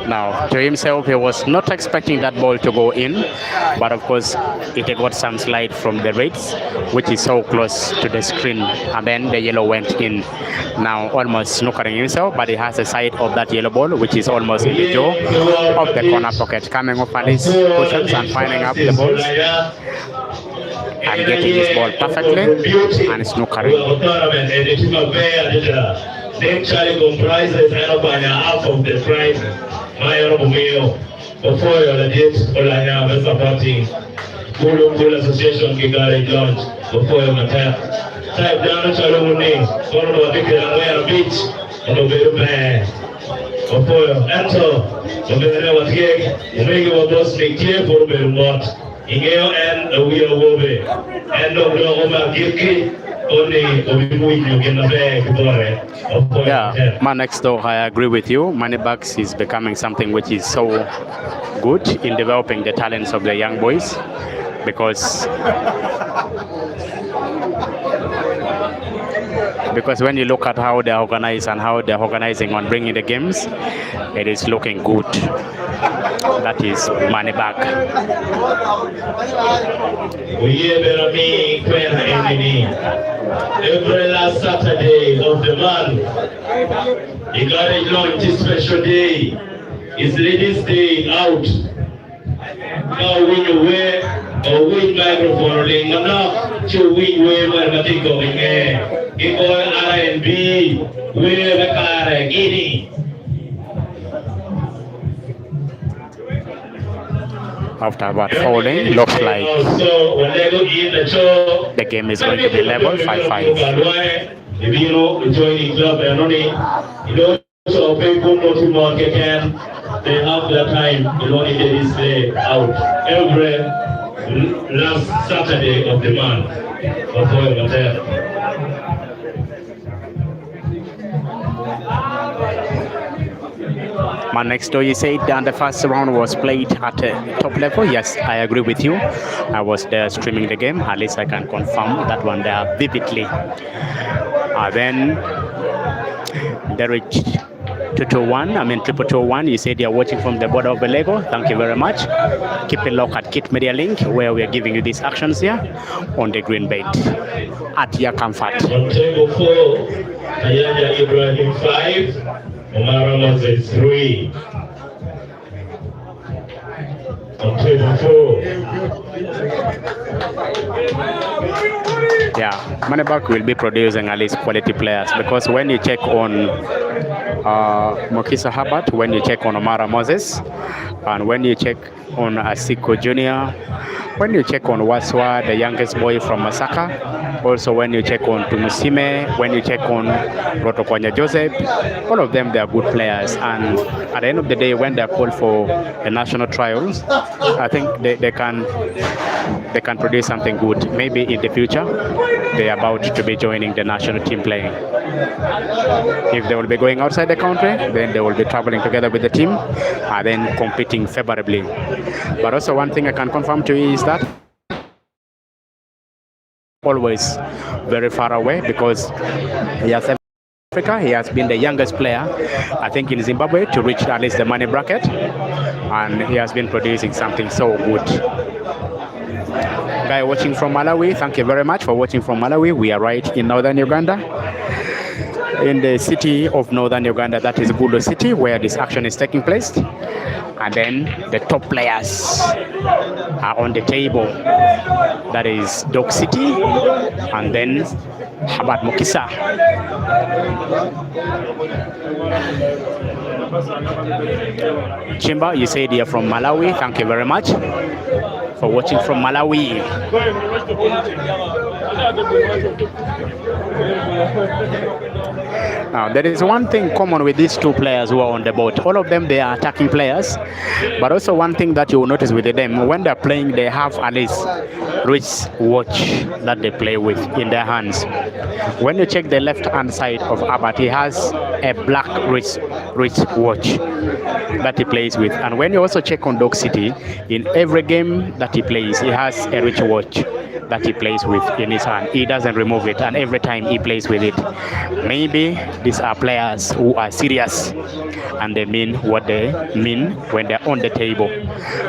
Speaker 2: Now, to himself, he was not expecting that ball to go in, but of course, it got some slide from the reds, which is so close to the screen, and then the yellow went in. Now, almost snookering himself, but he has a side of that yellow ball, which is almost in the jaw of the corner pocket, coming up on his cushions and finding up the balls, and getting his ball perfectly, and snookering.
Speaker 1: The actually comprises half of the prize. My honorable mayor, before you are date, all I have is supporting Full Association Kigali launch before you retire. Type down the channel name, follow the big and beach, and the very bad. Before you enter, the very was here, you make your boss make clear for the what. In your end, the wheel will be. And the Oklahoma Gilkey.
Speaker 2: Yeah, man next door, I agree with you. Moneybags is becoming something which is so good in developing the talents of the young boys, because when you look at how they're organized and how they're organizing on bringing the games, it is looking good. That is Moneybag.
Speaker 1: Every last Saturday of the month, you got to launch this special day. It's Ladies' Day out. Now when you wear a wing microphone, you're not to wing way where the thing going there. You go R&B, where the car giddy.
Speaker 2: After about folding, looks like the game is going to be level 5-5.
Speaker 1: If you know joining club and only you know so people know to market and they have the time you only get this day out every last Saturday of the month before you hotel.
Speaker 2: Man next door, you said that the first round was played at a top level. Yes, I agree with you. I was there streaming the game. At least I can confirm that one there vividly. Then Derek 221, I mean 221, you said you're watching from the border of Belego. Thank you very much. Keep a look at Kit Media Link, where we are giving you these actions here on the green bait at your comfort.
Speaker 1: On table 4, Ayanja Ibrahim 5, Omar Moses 3. On table 4.
Speaker 2: Yeah, Moneyback will be producing at least quality players, because when you check on Mukisa Herbert, when you check on Omara Moses, and when you check on Asiko Jr., when you check on Waswa, the youngest boy from Masaka, also when you check on Tumusime, when you check on Rotokwanya Joseph, all of them, they are good players. And at the end of the day, when they are called for the national trials, I think they can produce something good. Maybe in the future, they are about to be joining the national team playing. If they will be going outside the country, then they will be traveling together with the team and then competing favorably. But also one thing I can confirm to you is that always very far away, because he has Africa. He has been the youngest player, I think, in Zimbabwe to reach at least the money bracket, and he has been producing something so good. Guy watching from Malawi, thank you very much for watching from Malawi. We are right in northern Uganda, in the city of northern Uganda, that is Gulo City, where this action is taking place. And then the top players are on the table. That is Dog City, and then Herbert Mukisa. Chimba, you said you're from Malawi. Thank you very much for watching from Malawi. Now, there is one thing common with these two players who are on the board. All of them, they are attacking players. But also one thing that you will notice with them, when they're playing, they have at least wrist watch that they play with in their hands. When you check the left-hand side of Herbert, he has a black wrist watch that he plays with. And when you also check on Dog City, in every game that he plays, he has a wrist watch that he plays with in his hand. He doesn't remove it, and every time he plays with it. Maybe these are players who are serious and they mean what they mean when they're on the table.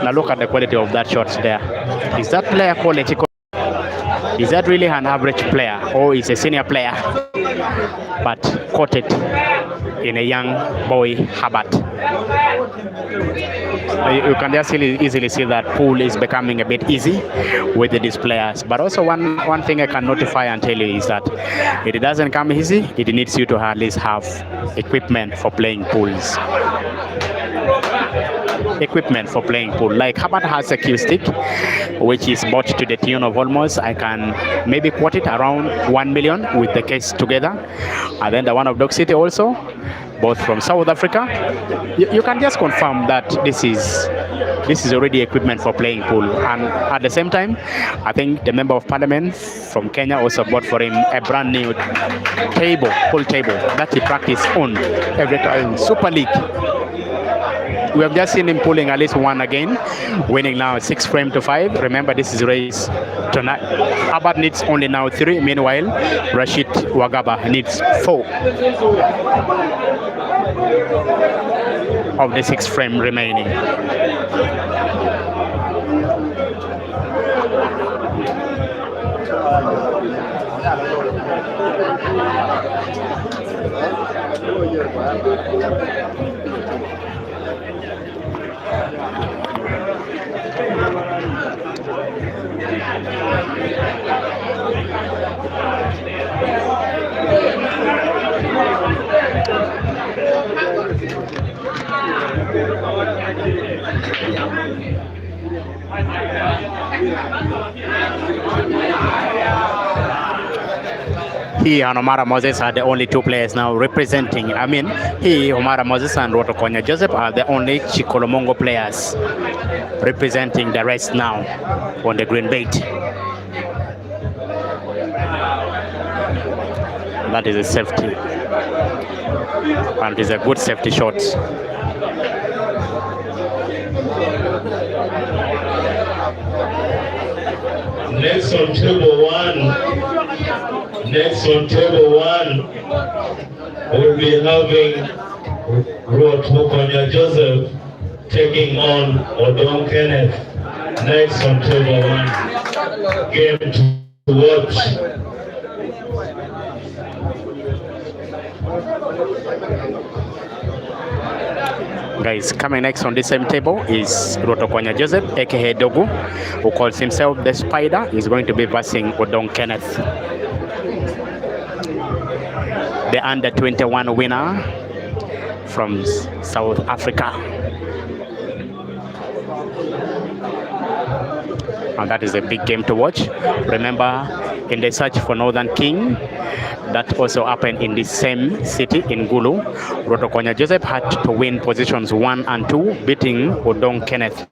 Speaker 2: Now look at the quality of that shot there. Is that player quality? Is that really an average player, or is a senior player but caught it in a young boy Herbert? You can just easily see that pool is becoming a bit easy with these players. But also one thing I can notify and tell you is that it doesn't come easy. It needs you to at least have equipment for playing pools. Equipment for playing pool. Like Herbert has a cue stick, which is bought to the tune of almost, I can maybe quote it, around 1 million with the case together. And then the one of Dog City also, both from South Africa. You can just confirm that this is already equipment for playing pool. And at the same time, I think the member of parliament from Kenya also bought for him a brand new pool table that he practiced on every time. Super League. We have just seen him pulling at least one again, winning now 6-5. Remember, this is race tonight. Herbert needs only now 3. Meanwhile, Rashid Wagaba needs 4 of the 6 frame remaining. He and Omara Moses are the only 2 players now representing. I mean, Omara Moses and Rotokwanya Joseph are the only Chikolomongo players representing the rest now on the green bait. That is a safety, and it is a good safety shot.
Speaker 1: Next on table one, we'll be having Mukonya Joseph taking on Odong Kenneth. Next on table one, game to watch.
Speaker 2: Guys, coming next on the same table is Rotokonya Joseph, aka Dogu, who calls himself the Spider. He's going to be versing Odong Kenneth, the under 21 winner from South Africa. And that is a big game to watch. Remember, in the search for Northern King, that also happened in the same city in Gulu, Rotokonya Joseph had to win positions 1 and 2, beating Odong Kenneth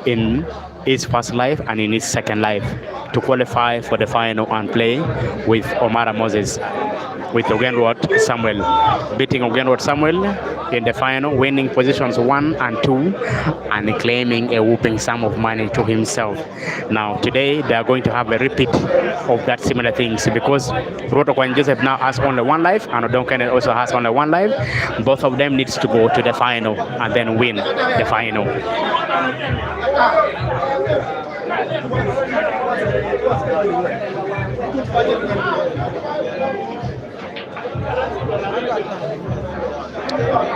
Speaker 2: in his first live and in his second live to qualify for the final and play with Omara Moses, with Ogenrod Samuel, beating Ogenrod Samuel in the final, winning positions 1 and 2 and claiming a whooping sum of money to himself. Now today they are going to have a repeat of that similar things, because Rotokonya Joseph now has only 1 life and Odong Kenneth also has only 1 life. Both of them needs to go to the final and then win the final.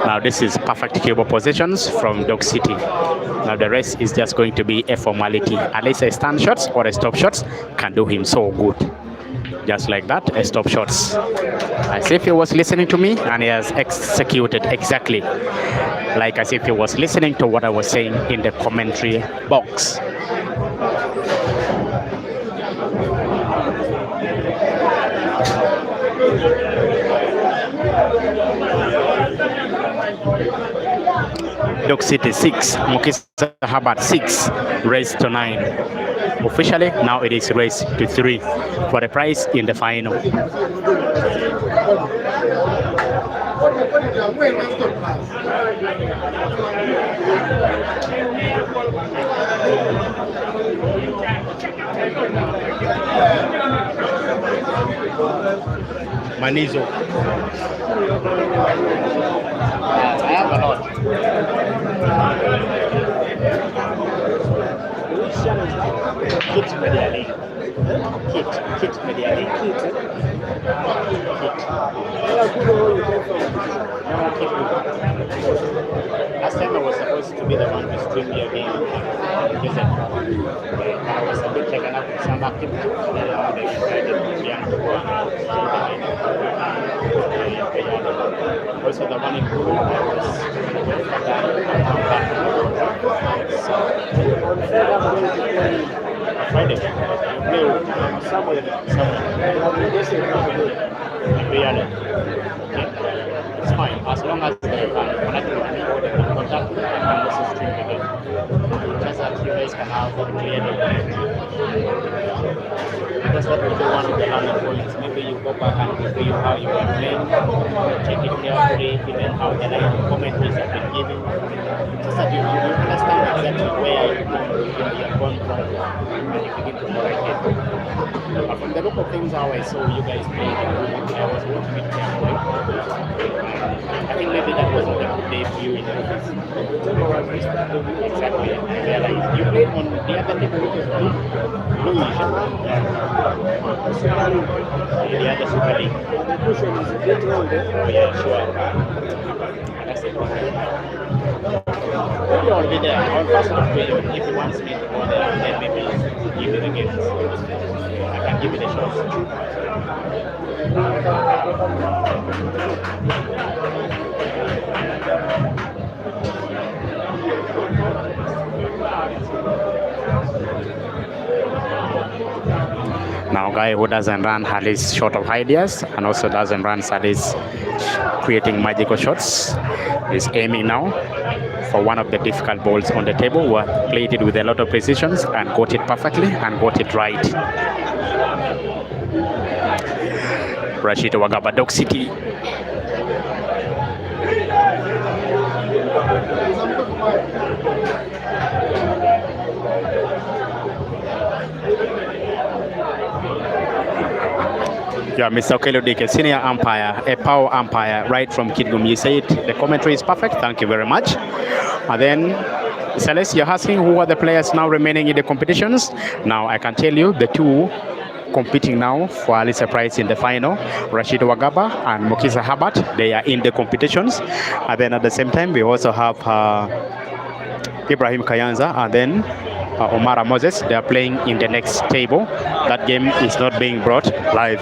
Speaker 2: Now this is perfect cable positions from Dog City. Now the rest is just going to be a formality. At least a stand shots or a stop shots can do him so good. Just like that, a stop shots. As if he was listening to me, and he has executed exactly like as if he was listening to what I was saying in the commentary box. Dog City 6, Mukisa Herbert 6, raised to 9. Officially, now it is raised to 3 for the prize in the final. Manizo. I have a lot. Kit medially. Kit medially. Last time I was supposed to be the one to stream your game. I was a bit taken up with some activity. Then they decided to young to go and also the one in Guru, I was Friday. Somewhere. Really? Okay. It's fine. As long as they can connect with me or they can contact me, I can also stream the game. Just that you guys can have a clear because that will be one of the learning points. Maybe you go back and review how you are playing, check it carefully, even how the commentaries have been given. Just that you understand exactly where you're going from and you begin to correct it. But from the look of things, how I saw you guys play, I was watching it carefully. I think maybe that wasn't the debut in the office. Exactly. I realized you played on the other table, which is bluish. The other Super League. Oh yeah, sure. That's it. Maybe I'll be there. I'll pass it on to him if he wants me to go there, and then maybe give me the games. I can give it a shot. Now, guy who doesn't run at least short of ideas and also doesn't run at least creating magical shots is aiming now for one of the difficult balls on the table. Who played it with a lot of precision and got it perfectly and got it right. Rashid Wagaba, Dog City. Yeah, Mr. Okelodike, senior umpire, a power umpire, right from Kidgum. You said the commentary is perfect. Thank you very much. And then, Celeste, you're asking who are the players now remaining in the competitions. Now, I can tell you the two competing now for a little prize in the final, Rashid Wagaba and Mukisa Herbert. They are in the competitions. And then at the same time, we also have Ibrahim Kayanza and then Omara Moses. They are playing in the next table. That game is not being brought live.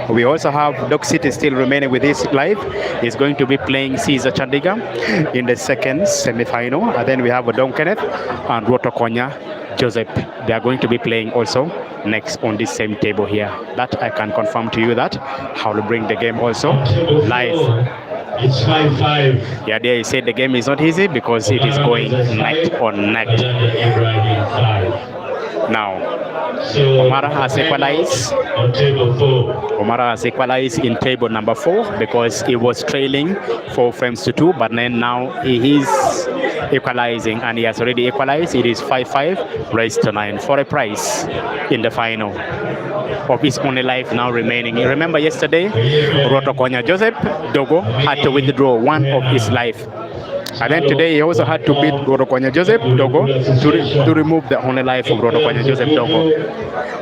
Speaker 2: We also have Dock City still remaining with this live. He's going to be playing Caesar Chandiga in the second semi-final. And then we have Don Kenneth and Rotokonya Joseph. They are going to be playing also next on this same table here. That I can confirm to you that how to bring the game also live.
Speaker 1: It's 5-5.
Speaker 2: Yeah, there he said the game is not easy because it is going neck on neck. Now, Omara has equalized.
Speaker 1: On table 4.
Speaker 2: Omara has equalized in table number 4 because he was trailing 4 frames to 2, but then now he is equalizing and he has already equalized. It is 5-5 raised to 9 for a prize in the final of his only life now remaining. Remember yesterday, Rotokonya Joseph Dogo had to withdraw one of his life. And then today he also had to beat Rotokonya Joseph Dogo to remove the only life of Rotokonya Joseph Dogo.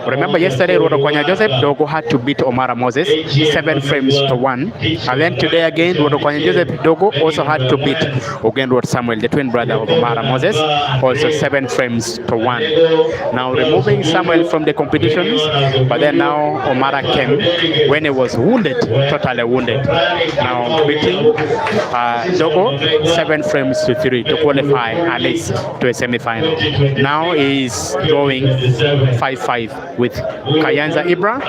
Speaker 2: Remember yesterday, Rotokonya Joseph Dogo had to beat Omara Moses 7 frames to 1. And then today again, Rotokonya Joseph Dogo also had to beat Ogenrod Samuel, the twin brother of Omara Moses, also 7 frames to 1. Now removing Samuel from the competitions, but then now Omara came when he was wounded, totally wounded. Now beating Dogo 7 frames to 3 to qualify at least to a semi-final. Now he's drawing 5-5 with Kayanza Ibra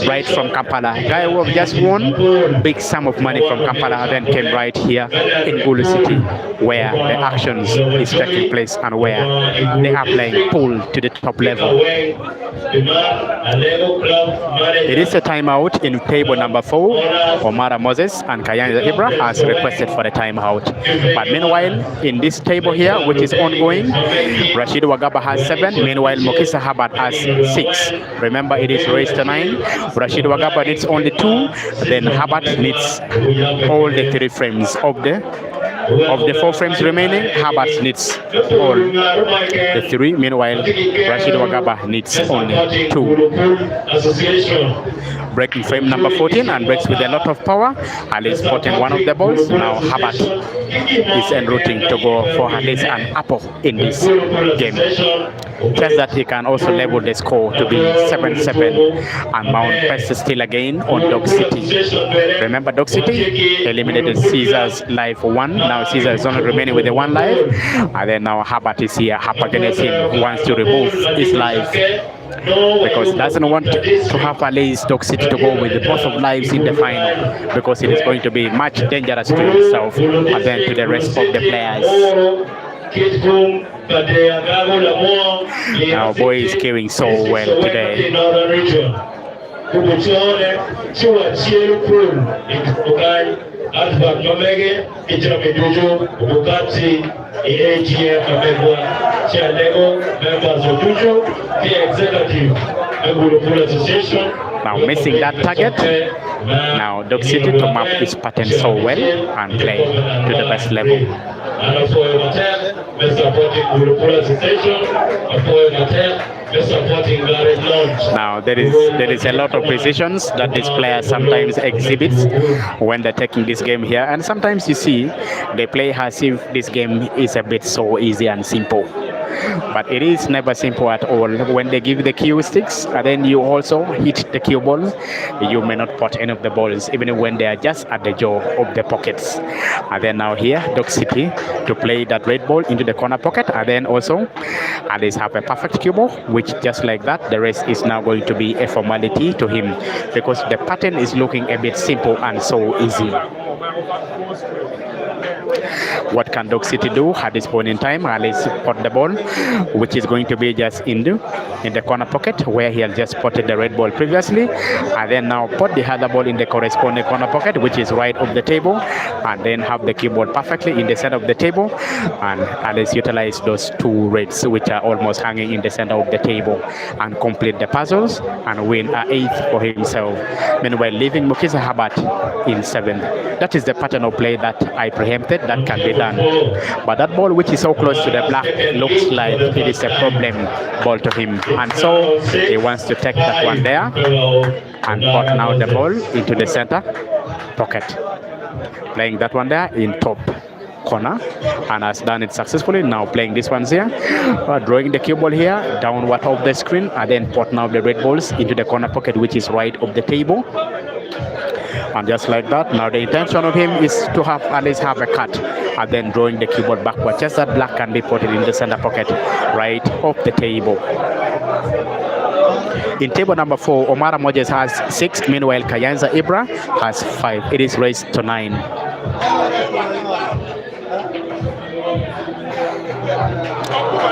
Speaker 2: right from Kampala. Guy who have just won big sum of money from Kampala, then came right here in Gulu City where the actions is taking place and where they are playing pool to the top level. It is a timeout in table number 4. Omara Moses and Kayanza Ibra has requested for the timeout. But meanwhile, in this table here, which is ongoing, Rashid Wagaba has 7. Meanwhile, Mukisa Herbert has 6. Remember, it is raised to 9. Rashid Wagaba needs only 2. Then Herbert needs all the 3 frames of the 4 frames remaining. Herbert needs all the 3. Meanwhile, Rashid Wagaba needs only 2. Breaking frame number 14 and breaks with a lot of power. Ali is spotting one of the balls. Now Herbert is en routing to go for at least an apple in this game. Just that he can also level the score to be 7-7 and mount press still again on Dog City. Remember, Dog City eliminated Caesar's life for 1. Now Caesar is only remaining with the 1 life. And then now Herbert is here up against him, who wants to remove his life because doesn't want to have at least Dog City to go with both of lives in the final, because it is going to be much dangerous to himself and then to the rest of the players. Now boy is carrying so well today. Now missing that target. Now Dog City to map his pattern so well and play to the best level. Now there is a lot of precisions that this player sometimes exhibits when they're taking this game here, and sometimes you see they play as if this game is a bit so easy and simple. But it is never simple at all. When they give the cue sticks and then you also hit the cue ball, you may not pot any of the balls, even when they are just at the jaw of the pockets. And then now here, Dog City to play that red ball into the corner pocket, and then also Alice have a perfect cue ball, which just like that, the rest is now going to be a formality to him because the pattern is looking a bit simple and so easy. What can Dog City do at this point in time? Let's spot the ball, which is going to be just in the corner pocket where he has just spotted the red ball previously, and then now put the other ball in the corresponding corner pocket, which is right of the table, and then have the cue ball perfectly in the center of the table, and let's utilize those two reds which are almost hanging in the center of the table and complete the puzzles and win an 8th for himself. Meanwhile, leaving Mukisa Herbert in 7th. That is the pattern of play that I preempted that can be done. But that ball which is so close to the black looks like it is a problem ball to him. And so he wants to take that one there and put now the ball into the center pocket. Playing that one there in top corner and has done it successfully. Now playing this one here, drawing the cue ball here downward of the screen, and then put now the red balls into the corner pocket which is right of the table. And just like that, now the intention of him is to have at least have a cut and then drawing the cue ball backward, just that black can be put in the center pocket right of the table. In table number 4, Omar Mojes has 6, meanwhile Kayanza Ibra has 5. It is raised to 9.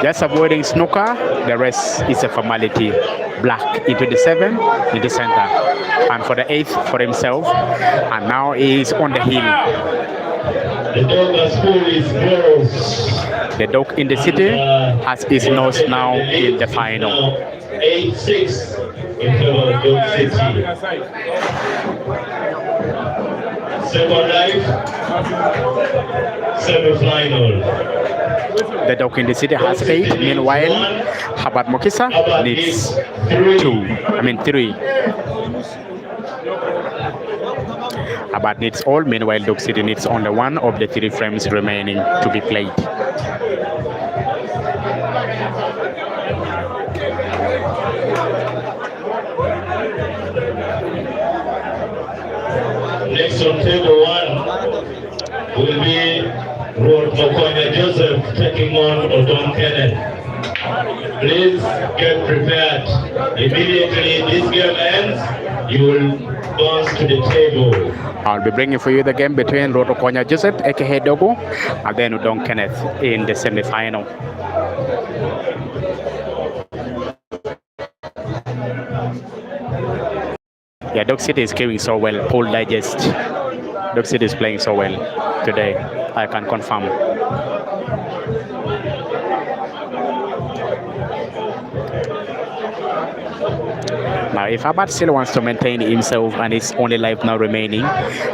Speaker 2: Just avoiding snooker, the rest is a formality. Black into the 7 in the center, and for the 8th for himself, and now he is on the hill.
Speaker 1: The dog has pulled his nose.
Speaker 2: The dog in the city has his nose now in the final.
Speaker 1: 8-6 in favor of Dog City. Second life, semi-final.
Speaker 2: The dog in the city has 8. Meanwhile, Herbert Mukisa needs 3. Herbert needs all. Meanwhile, Dog City needs only 1 of the 3 frames remaining to be played.
Speaker 1: Next on table 1 will be Mokonya Joseph taking on Odom Kenneth. Please get prepared. Immediately this game ends, you will bounce to the table.
Speaker 2: I'll be bringing for you the game between Rotokonya Joseph, aka Dogo, and then Odom Kenneth in the semi-final. Yeah, Dog City is carrying so well. Full digest. Dog City is playing so well today. I can confirm. Now, if Herbert still wants to maintain himself and his only life now remaining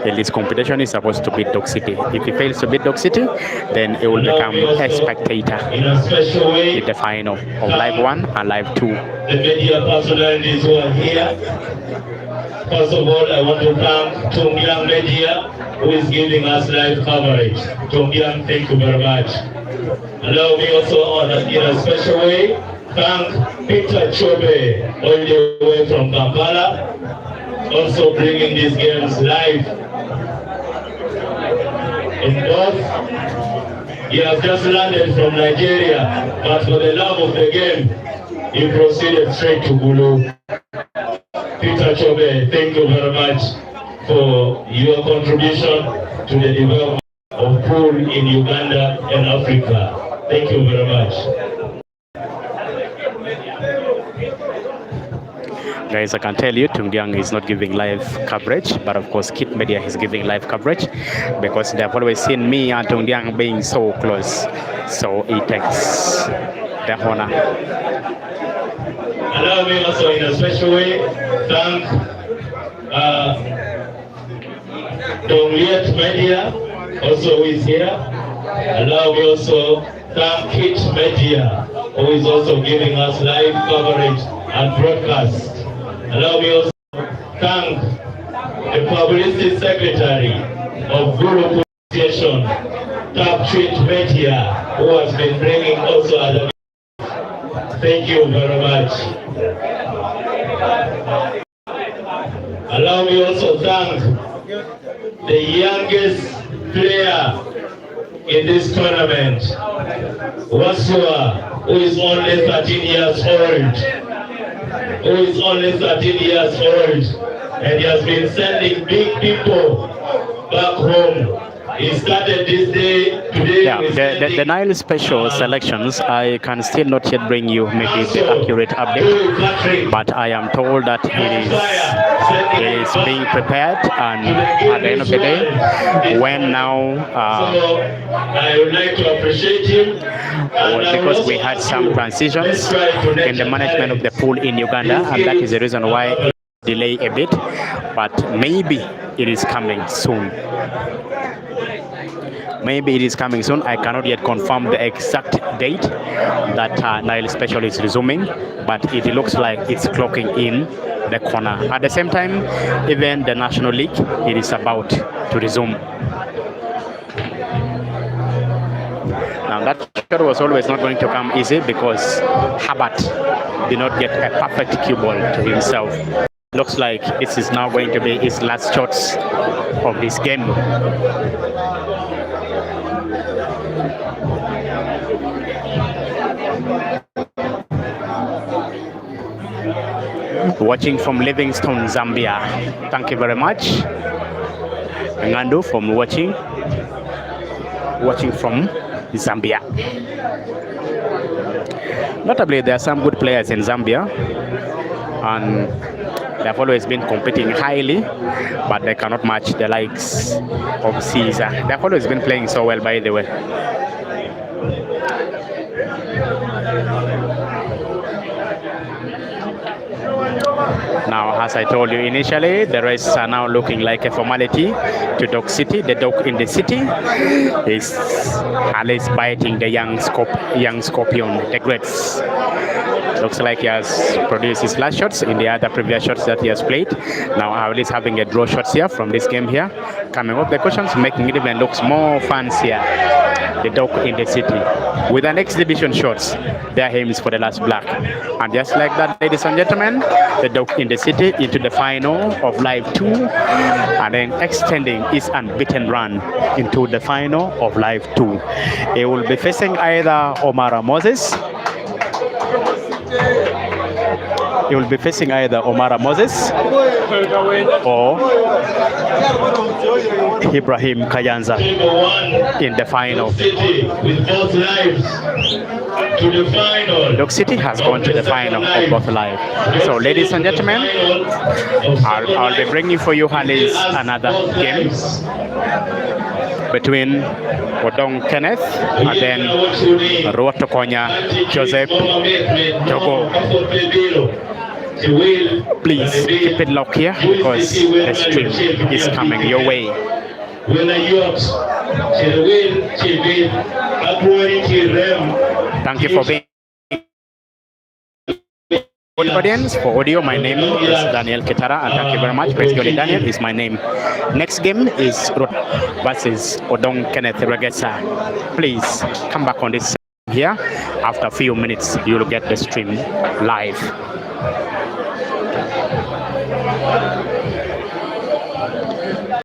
Speaker 2: in this competition is supposed to beat Dog City. If he fails to beat Dog City, then he will become a spectator in the final of Live 1 and Live 2.
Speaker 1: The media personalities who are here. First of all, I want to thank Tongyang Media, who is giving us live coverage. Tongyang, thank you very much. Allow me also in a special way, thank Peter Chobe, all the way from Kampala, also bringing these games live. In both, he has just landed from Nigeria, but for the love of the game, he proceeded straight to Gulu. Peter Chobe, thank you very much for your contribution to the development of pool in Uganda and Africa. Thank you very much.
Speaker 2: Guys, I can tell you, Tungyang is not giving live coverage, but of course, Kit Media is giving live coverage because they have always seen me and Tungyang being so close. So it takes the honor.
Speaker 1: Allow me also in a special way thank Dongliet Media, also who is here. Allow me also thank Kit Media, who is also giving us live coverage and broadcast. Allow me also thank the publicity secretary of Guru Association, Top Treat Media, who has been bringing also other. Thank you very much. Allow me also thank the youngest player in this tournament, Wasua, who is only 13 years old. And he has been sending big people back home He started this day today
Speaker 2: Yeah,
Speaker 1: with
Speaker 2: the Nile special selections, I can still not yet bring you maybe the accurate update, but I am told that it is being prepared, and at the end of the day, when now
Speaker 1: so I would like to appreciate him.
Speaker 2: because we had some transitions in the management of the pool in Uganda, and that is the reason why it delay a bit, but maybe it is coming soon. Maybe it is coming soon. I cannot yet confirm the exact date that Nile Special is resuming, but it looks like it's clocking in the corner. At the same time, even the National League, it is about to resume. Now that shot was always not going to come easy because Herbert did not get a perfect cue ball to himself. Looks like this is now going to be his last shots of this game. Watching from Livingstone, Zambia. Thank you very much. Ngandu from watching from Zambia. Notably, there are some good players in Zambia, and they have always been competing highly, but they cannot match the likes of Caesar. They have always been playing so well, by the way. Now, as I told you initially, the races are now looking like a formality to Dog City. The dog in the city is at least biting the young scorpion, the Greats. Looks like he has produced his last shots in the other previous shots that he has played. Now, Ali is having a draw shots here from this game here. Coming up the questions, making it even looks more fancier. The dog in the city with an exhibition shots. Their aim is for the last black, and just like that, ladies and gentlemen, the dog in the city into the final of Live 2, and then extending his unbeaten run into the final of Live 2. He will be facing either Omara Moses. He will be facing either Omara Moses or Ibrahim Kayanza in the final. Dog City has gone to the final of both live. So, ladies and gentlemen, I'll be bringing for you another game between Odong Kenneth and then Ruotokonya Joseph Togo. Please keep it locked here because the stream is coming your way. Thank you for being audience. For audio, my name is Daniel Ketara, and thank you very much. Basically, Daniel is my name. Next game is versus Odong Kenneth Regesa. Please come back on this here. After a few minutes, you will get the stream live.